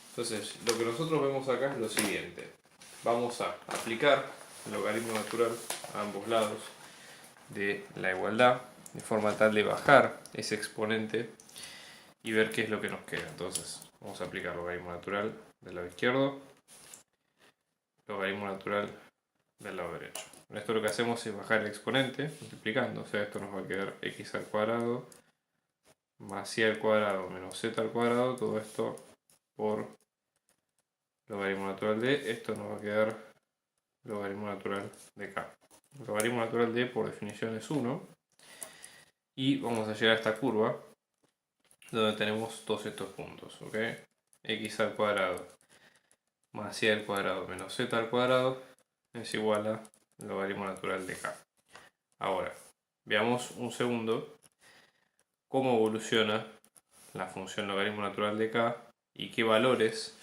Entonces, lo que nosotros vemos acá es lo siguiente. Vamos a aplicar el logaritmo natural a ambos lados de la igualdad, de forma tal de bajar ese exponente y ver qué es lo que nos queda. Entonces, vamos a aplicar logaritmo natural del lado izquierdo, logaritmo natural del lado derecho. Con esto lo que hacemos es bajar el exponente multiplicando, o sea, esto nos va a quedar x al cuadrado más y al cuadrado menos z al cuadrado, todo esto por logaritmo natural de, esto nos va a quedar logaritmo natural de k. El logaritmo natural de por definición es 1 y vamos a llegar a esta curva donde tenemos todos estos puntos, ¿ok? X al cuadrado más y al cuadrado menos z al cuadrado es igual a logaritmo natural de k. Ahora, veamos un segundo cómo evoluciona la función logaritmo natural de k y qué valores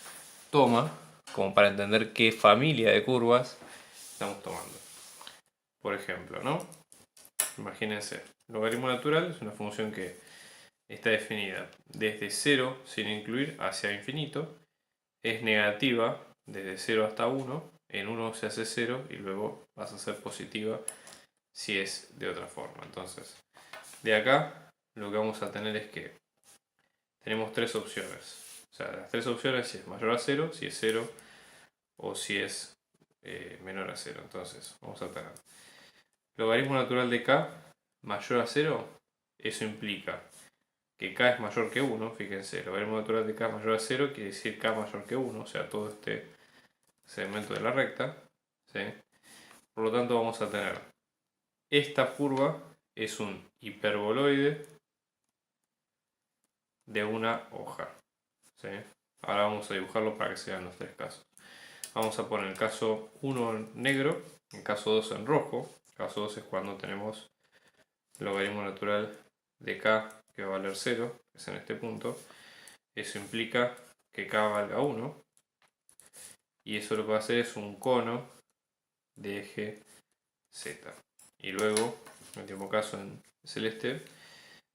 toma, como para entender qué familia de curvas estamos tomando. Por ejemplo, ¿no? Imagínense, logaritmo natural es una función que está definida desde 0 sin incluir hacia infinito, es negativa desde 0 hasta 1, en 1 se hace 0 y luego vas a ser positiva si es de otra forma. Entonces, de acá lo que vamos a tener es que tenemos tres opciones. O sea, las tres opciones si es mayor a 0, si es 0 o si es menor a 0. Entonces, vamos a tener logaritmo natural de k mayor a 0. Eso implica que k es mayor que 1. Fíjense, logaritmo natural de k mayor a 0 quiere decir k mayor que 1. O sea, todo este segmento de la recta. ¿Sí? Por lo tanto, vamos a tener esta curva es un hiperboloide de una hoja. ¿Sí? Ahora vamos a dibujarlo para que se vean los tres casos. Vamos a poner el caso 1 en negro, el caso 2 en rojo. El caso 2 es cuando tenemos logaritmo natural de k que va a valer 0, que es en este punto. Eso implica que k valga 1. Y eso lo que va a hacer es un cono de eje z. Y luego, en el último caso en celeste,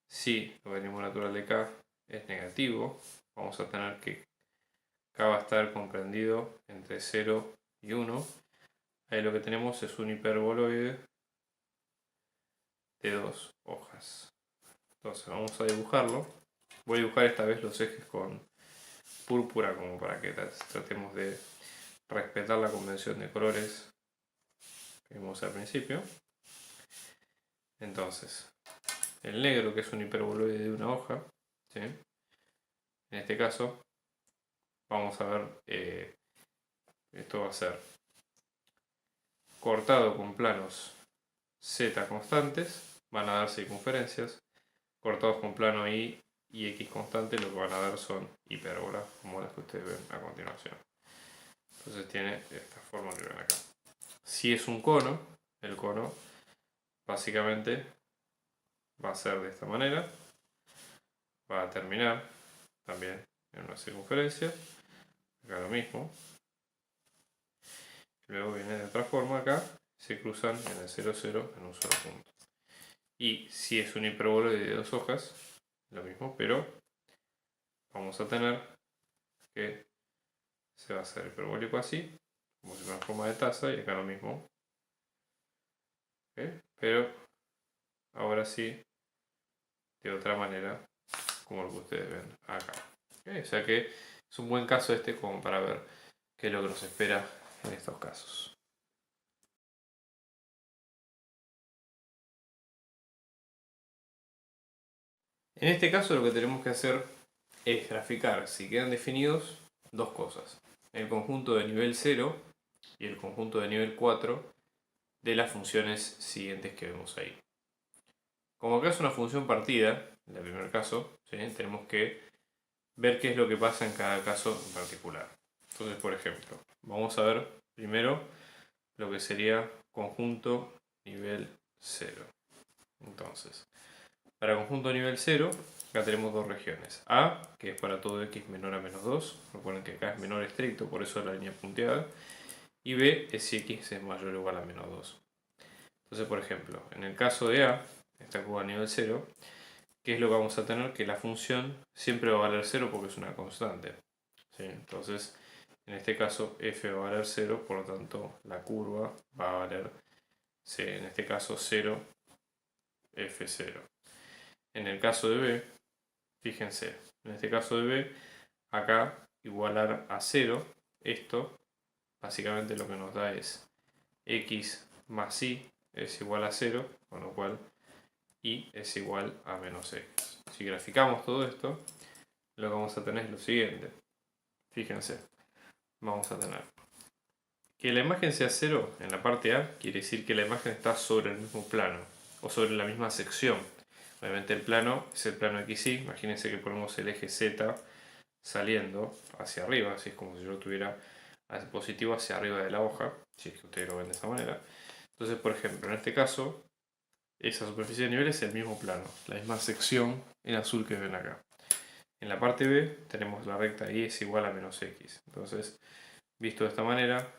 si logaritmo natural de k es negativo, vamos a tener que k va a estar comprendido entre 0 y 1. Ahí lo que tenemos es un hiperboloide de dos hojas. Entonces vamos a dibujarlo. Voy a dibujar esta vez los ejes con púrpura como para que tratemos de respetar la convención de colores que vimos al principio. Entonces, el negro, que es un hiperboloide de una hoja, ¿sí? En este caso vamos a ver, esto va a ser cortado con planos Z constantes, van a dar circunferencias, cortados con plano Y y X constante, lo que van a dar son hipérbolas, como las que ustedes ven a continuación. Entonces tiene esta forma que ven acá. Si es un cono, el cono básicamente va a ser de esta manera, va a terminar también en una circunferencia, acá lo mismo, luego viene de otra forma acá, se cruzan en el 0, 0 en un solo punto. Y si es un hiperboloide de dos hojas, lo mismo, pero vamos a tener que se va a hacer hiperbólico así, como si fuera una forma de taza, y acá lo mismo. ¿Okay? Pero ahora sí, de otra manera, como lo que ustedes ven acá. ¿Okay? O sea que es un buen caso este como para ver qué es lo que nos espera en estos casos. En este caso lo que tenemos que hacer es graficar, si quedan definidos, dos cosas. El conjunto de nivel 0 y el conjunto de nivel 4 de las funciones siguientes que vemos ahí. Como acá es una función partida, en el primer caso, ¿sí? Tenemos que ver qué es lo que pasa en cada caso en particular. Entonces, por ejemplo, vamos a ver primero lo que sería conjunto nivel 0. Entonces, para conjunto nivel 0, acá tenemos dos regiones. A, que es para todo x menor a menos 2. Recuerden que acá es menor estricto, por eso la línea punteada. Y B es si x es mayor o igual a menos 2. Entonces, por ejemplo, en el caso de A, esta curva a nivel 0, ¿qué es lo que vamos a tener? Que la función siempre va a valer 0 porque es una constante. ¿Sí? Entonces, en este caso f va a valer 0, por lo tanto la curva va a valer, en este caso, 0, f0. En el caso de B, fíjense, en este caso de B, acá igualar a 0, esto básicamente lo que nos da es x más y es igual a 0, con lo cual y es igual a menos x. Si graficamos todo esto, lo que vamos a tener es lo siguiente. Fíjense, vamos a tener que la imagen sea 0 en la parte A, quiere decir que la imagen está sobre el mismo plano o sobre la misma sección. Obviamente el plano es el plano XY, imagínense que ponemos el eje Z saliendo hacia arriba, así es como si yo tuviera el positivo hacia arriba de la hoja, si es que ustedes lo ven de esa manera. Entonces, por ejemplo, en este caso, esa superficie de nivel es el mismo plano, la misma sección en azul que ven acá. En la parte B tenemos la recta y es igual a menos x. Entonces, visto de esta manera,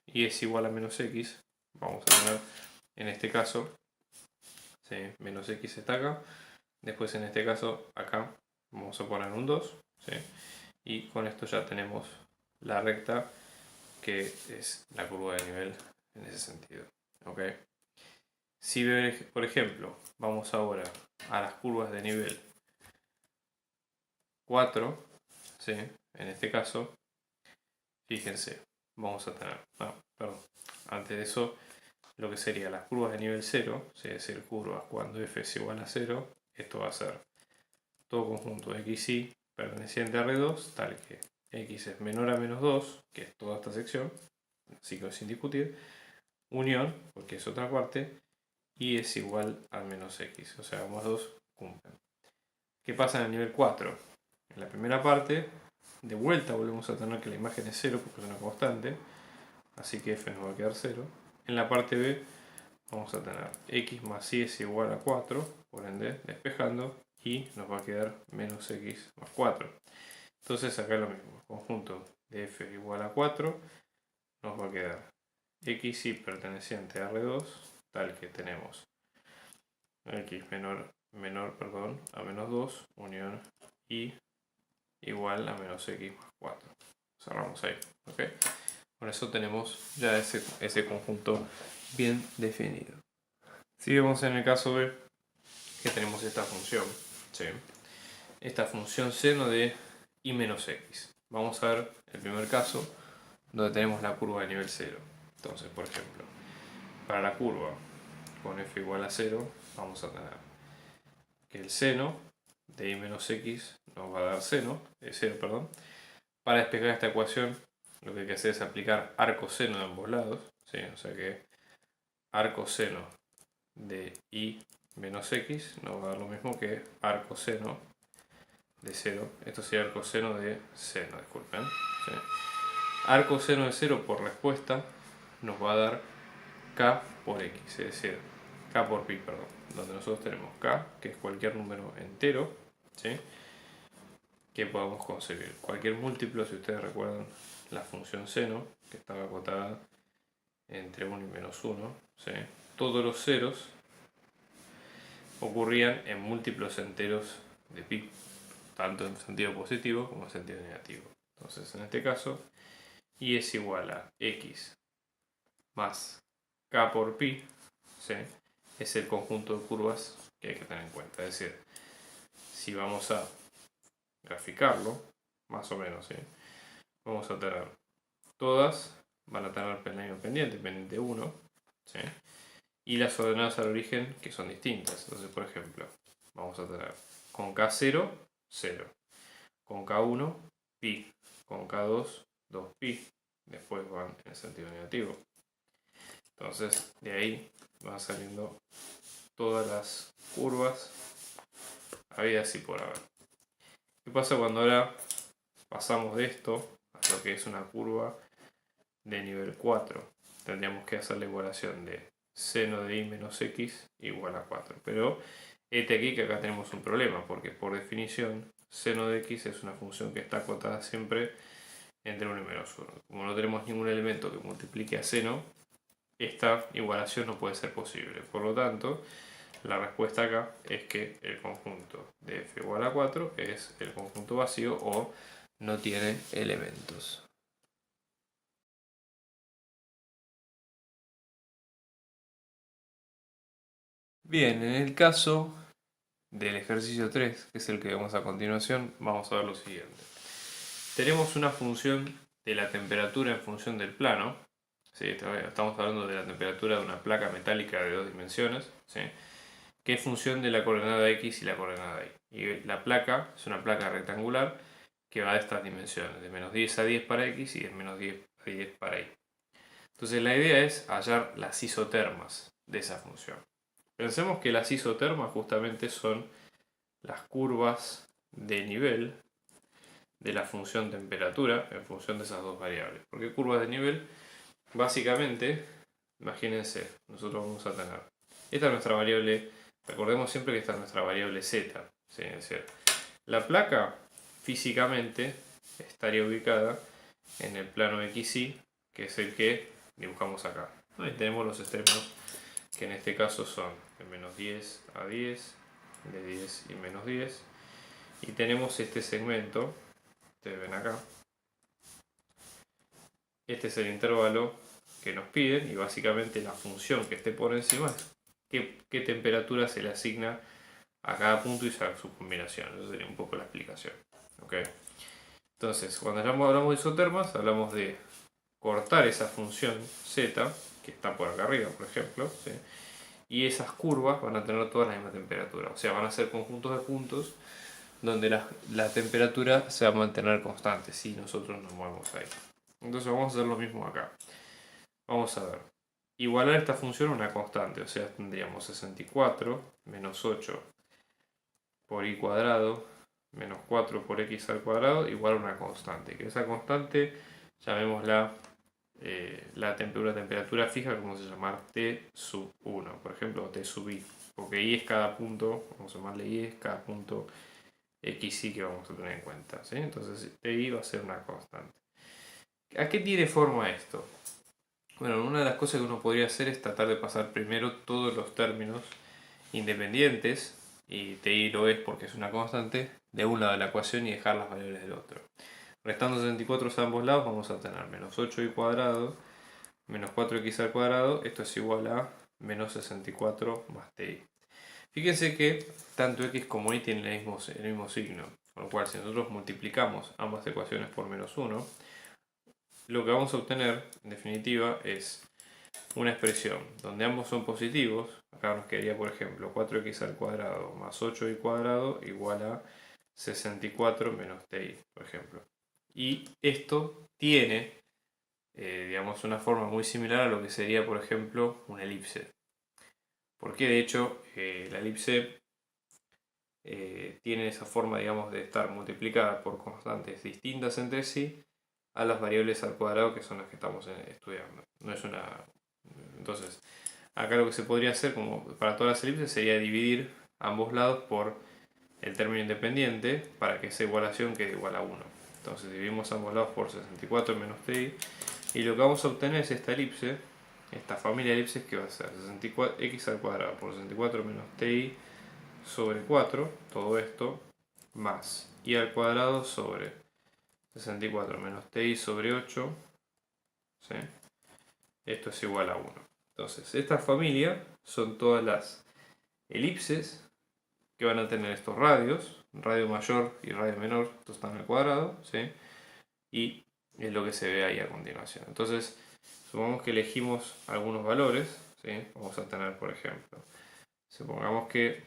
y es igual a menos x, vamos a tener en este caso, ¿sí? Menos x está acá. Después en este caso, acá vamos a poner un 2. ¿Sí? Y con esto ya tenemos la recta que es la curva de nivel en ese sentido. ¿Okay? Si, por ejemplo, vamos ahora a las curvas de nivel 4, ¿sí? En este caso, fíjense, vamos a tener, antes de eso, lo que sería las curvas de nivel 0, es decir, curvas cuando f es igual a 0, esto va a ser todo conjunto de xy perteneciente a R2, tal que x es menor a menos 2, que es toda esta sección, así que sin discutir, unión, porque es otra parte, y es igual a menos x, o sea, ambos dos cumplen. ¿Qué pasa en el nivel 4? En la primera parte, de vuelta volvemos a tener que la imagen es 0 porque es una constante, así que f nos va a quedar 0. En la parte B vamos a tener x más y es igual a 4, por ende, despejando, y nos va a quedar menos x más 4. Entonces acá lo mismo, conjunto de f igual a 4, nos va a quedar xy perteneciente a R2, tal que tenemos x menor a menos 2, unión y igual a menos x más 4. Cerramos ahí. ¿Okay? Con eso tenemos ya ese conjunto bien definido. Si vemos en el caso B, que tenemos esta función, ¿sí? Esta función seno de y menos x. vamos a ver el primer caso donde tenemos la curva de nivel 0. Entonces, por ejemplo, para la curva con f igual a 0, vamos a tener que el seno de y menos x nos va a dar 0, Para despejar esta ecuación, lo que hay que hacer es aplicar arcoseno de ambos lados, ¿sí? O sea que arcoseno de y menos x nos va a dar lo mismo que arcoseno de 0. Esto sería arcoseno de seno, disculpen. ¿Sí? Arcoseno de 0 por respuesta nos va a dar k por x, es decir, k por pi, perdón, donde nosotros tenemos k, que es cualquier número entero, ¿sí? Que podamos concebir. Cualquier múltiplo, si ustedes recuerdan la función seno, que estaba acotada entre 1 y menos 1, ¿sí? Todos los ceros ocurrían en múltiplos enteros de pi, tanto en sentido positivo como en sentido negativo. Entonces, en este caso, y es igual a x más k por pi, ¿sí? Es el conjunto de curvas que hay que tener en cuenta. Es decir, si vamos a graficarlo, más o menos, ¿sí? Vamos a tener todas, van a tener pendiente 1, ¿sí? Y las ordenadas al origen que son distintas. Entonces, por ejemplo, vamos a tener con K0, 0, con K1, pi, con K2, 2pi, después van en el sentido negativo. Entonces, de ahí van saliendo todas las curvas habidas y por haber. ¿Qué pasa cuando ahora pasamos de esto a lo que es una curva de nivel 4? Tendríamos que hacer la igualación de seno de y menos x igual a 4. Pero este aquí que acá tenemos un problema, porque por definición seno de x es una función que está acotada siempre entre 1 y menos 1. Como no tenemos ningún elemento que multiplique a seno, esta igualación no puede ser posible. Por lo tanto, la respuesta acá es que el conjunto de f igual a 4 es el conjunto vacío o no tiene elementos. Bien, en el caso del ejercicio 3, que es el que vemos a continuación, vamos a ver lo siguiente. Tenemos una función de la temperatura en función del plano. ¿Sí? Estamos hablando de la temperatura de una placa metálica de 2 dimensiones, ¿sí? Que es función de la coordenada x y la coordenada y. Y la placa es una placa rectangular que va de estas dimensiones, de menos 10 a 10 para x y de menos 10 a 10 para y. Entonces la idea es hallar las isotermas de esa función. Pensemos que las isotermas justamente son las curvas de nivel de la función temperatura en función de esas dos variables. ¿Por qué curvas de nivel? Básicamente, imagínense, nosotros vamos a tener, esta es nuestra variable, recordemos siempre que esta es nuestra variable z, ¿sí? Es decir, la placa físicamente estaría ubicada en el plano XY, que es el que dibujamos acá. Ahí tenemos los extremos, que en este caso son de menos 10 a 10, de 10 y menos 10. Y tenemos este segmento, ustedes ven acá. Este es el intervalo que nos piden y básicamente la función que esté por encima es qué temperatura se le asigna a cada punto y su combinación. Eso sería un poco la explicación. ¿Okay? Entonces, cuando hablamos de isotermas, hablamos de cortar esa función z, que está por acá arriba, por ejemplo, ¿sí? Y esas curvas van a tener todas la misma temperatura. O sea, van a ser conjuntos de puntos donde la temperatura se va a mantener constante si nosotros nos movemos ahí. Entonces vamos a hacer lo mismo acá. Vamos a ver. Igualar esta función a una constante. O sea, tendríamos 64 menos 8 por y cuadrado menos 4 por x al cuadrado igual a una constante. Que esa constante llamémosla la temperatura fija, como se llama t sub 1. Por ejemplo, t sub i. Porque i es cada punto, vamos a llamarle i es cada punto xy que vamos a tener en cuenta. ¿Sí? Entonces ti va a ser una constante. ¿A qué tiene forma esto? Bueno, una de las cosas que uno podría hacer es tratar de pasar primero todos los términos independientes, y ti lo es porque es una constante, de un lado de la ecuación y dejar las variables del otro. Restando 64 a ambos lados vamos a tener menos 8y cuadrado menos 4x al cuadrado, esto es igual a menos 64 más ti. Fíjense que tanto x como y tienen el mismo signo. Con lo cual, si nosotros multiplicamos ambas ecuaciones por -1, lo que vamos a obtener, en definitiva, es una expresión donde ambos son positivos. Acá nos quedaría, por ejemplo, 4x al cuadrado más 8y cuadrado igual a 64 menos ti, por ejemplo. Y esto tiene, digamos, una forma muy similar a lo que sería, por ejemplo, una elipse. Porque de hecho, la elipse tiene esa forma, digamos, de estar multiplicada por constantes distintas entre sí a las variables al cuadrado, que son las que estamos estudiando. No es una... Entonces, acá lo que se podría hacer, como para todas las elipses, sería dividir ambos lados por el término independiente para que esa igualación quede igual a 1. Entonces dividimos ambos lados por 64 menos ti, y lo que vamos a obtener es esta elipse, esta familia de elipses, que va a ser 64x al cuadrado por 64 menos ti sobre 4, todo esto, más y al cuadrado sobre 64 menos ti sobre 8, ¿sí? Esto es igual a 1. Entonces, esta familia son todas las elipses que van a tener estos radios, radio mayor y radio menor, estos están al cuadrado, ¿sí? Y es lo que se ve ahí a continuación. Entonces, supongamos que elegimos algunos valores, ¿sí? Vamos a tener, por ejemplo, supongamos que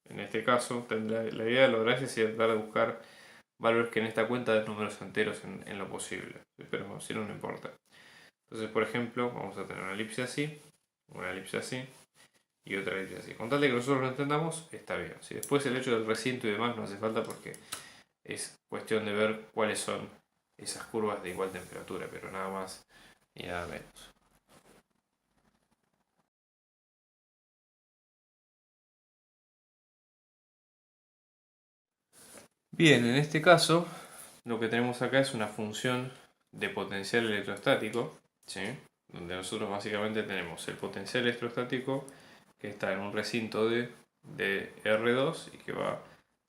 en este caso, la idea de lograr es tratar de buscar valores que en esta cuenta den números enteros en lo posible, pero si no, no importa. Entonces, por ejemplo, vamos a tener una elipse así, una elipse así y otra elipse así. Con tal de que nosotros lo entendamos, está bien. Si después el hecho del recinto y demás no hace falta, porque es cuestión de ver cuáles son esas curvas de igual temperatura, pero nada más y nada menos. Bien, en este caso lo que tenemos acá es una función de potencial electrostático, ¿sí? Donde nosotros básicamente tenemos el potencial electrostático que está en un recinto de R2 y que va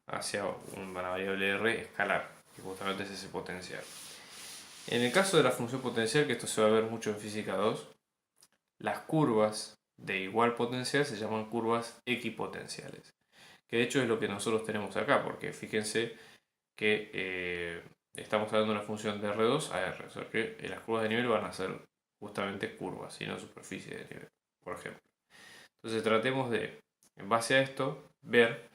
hacia una variable R escalar, que justamente es ese potencial. En el caso de la función potencial, que esto se va a ver mucho en física 2, las curvas de igual potencial se llaman curvas equipotenciales, que de hecho es lo que nosotros tenemos acá, porque fíjense que estamos hablando de una función de R2 a R, o sea que las curvas de nivel van a ser justamente curvas y no superficie de nivel, por ejemplo. Entonces tratemos de, en base a esto, ver,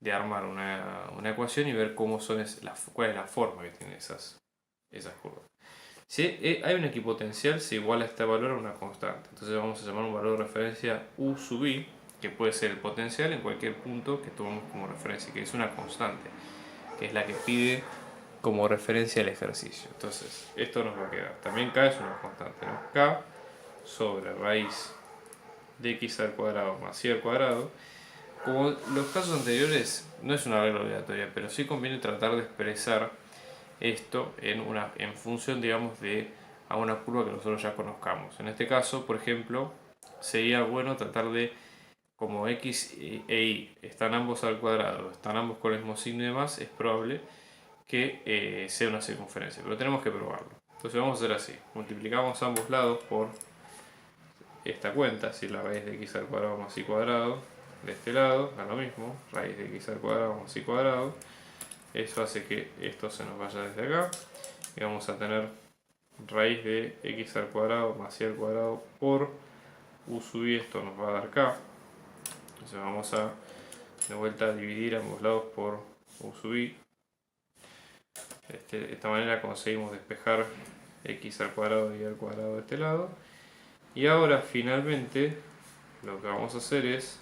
de armar una ecuación y ver cómo son cuál es la forma que tienen esas curvas. Si hay un equipotencial, se iguala este valor a una constante. Entonces vamos a llamar un valor de referencia U sub i, que puede ser el potencial en cualquier punto que tomemos como referencia, que es una constante, que es la que pide como referencia el ejercicio. Entonces, esto nos va a quedar. También K es una constante, ¿no? K sobre raíz de x al cuadrado más y al cuadrado. Como los casos anteriores, no es una regla obligatoria, pero sí conviene tratar de expresar esto en función, digamos, de a una curva que nosotros ya conozcamos. En este caso, por ejemplo, sería bueno tratar de, como x e y están ambos al cuadrado, están ambos con el mismo signo y demás, es probable que sea una circunferencia, pero tenemos que probarlo. Entonces vamos a hacer así, multiplicamos ambos lados por esta cuenta, si la raíz de x al cuadrado más y cuadrado, de este lado, da lo mismo, raíz de x al cuadrado más y cuadrado, eso hace que esto se nos vaya desde acá, y vamos a tener raíz de x al cuadrado más y al cuadrado por u sub i, esto nos va a dar k, entonces vamos a de vuelta dividir ambos lados por u sub i. De esta manera conseguimos despejar x al cuadrado y al cuadrado de este lado. Y ahora finalmente lo que vamos a hacer es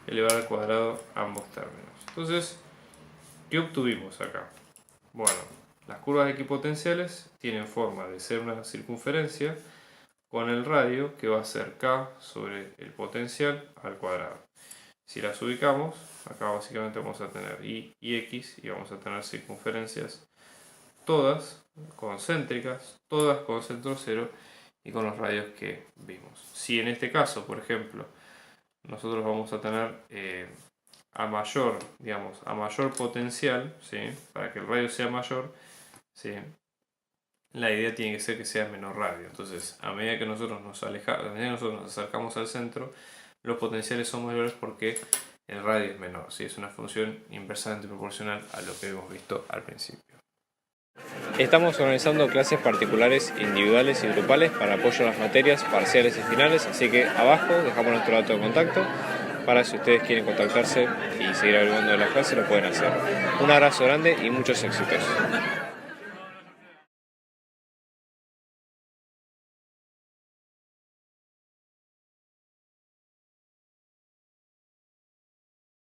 elevar al cuadrado ambos términos. Entonces, ¿qué obtuvimos acá? Bueno, las curvas equipotenciales tienen forma de ser una circunferencia con el radio que va a ser k sobre el potencial al cuadrado. Si las ubicamos, acá básicamente vamos a tener y x y vamos a tener circunferencias todas concéntricas, todas con centro cero y con los radios que vimos. Si en este caso, por ejemplo, nosotros vamos a tener a mayor potencial, ¿sí? Para que el radio sea mayor, ¿sí? La idea tiene que ser que sea menor radio. Entonces, a medida que nosotros nos acercamos al centro, los potenciales son mayores porque el radio es menor. ¿Sí? Es una función inversamente proporcional a lo que hemos visto al principio. Estamos organizando clases particulares, individuales y grupales para apoyo a las materias parciales y finales, así que abajo dejamos nuestro dato de contacto para si ustedes quieren contactarse y seguir averiguando de las clases lo pueden hacer. Un abrazo grande y muchos éxitos.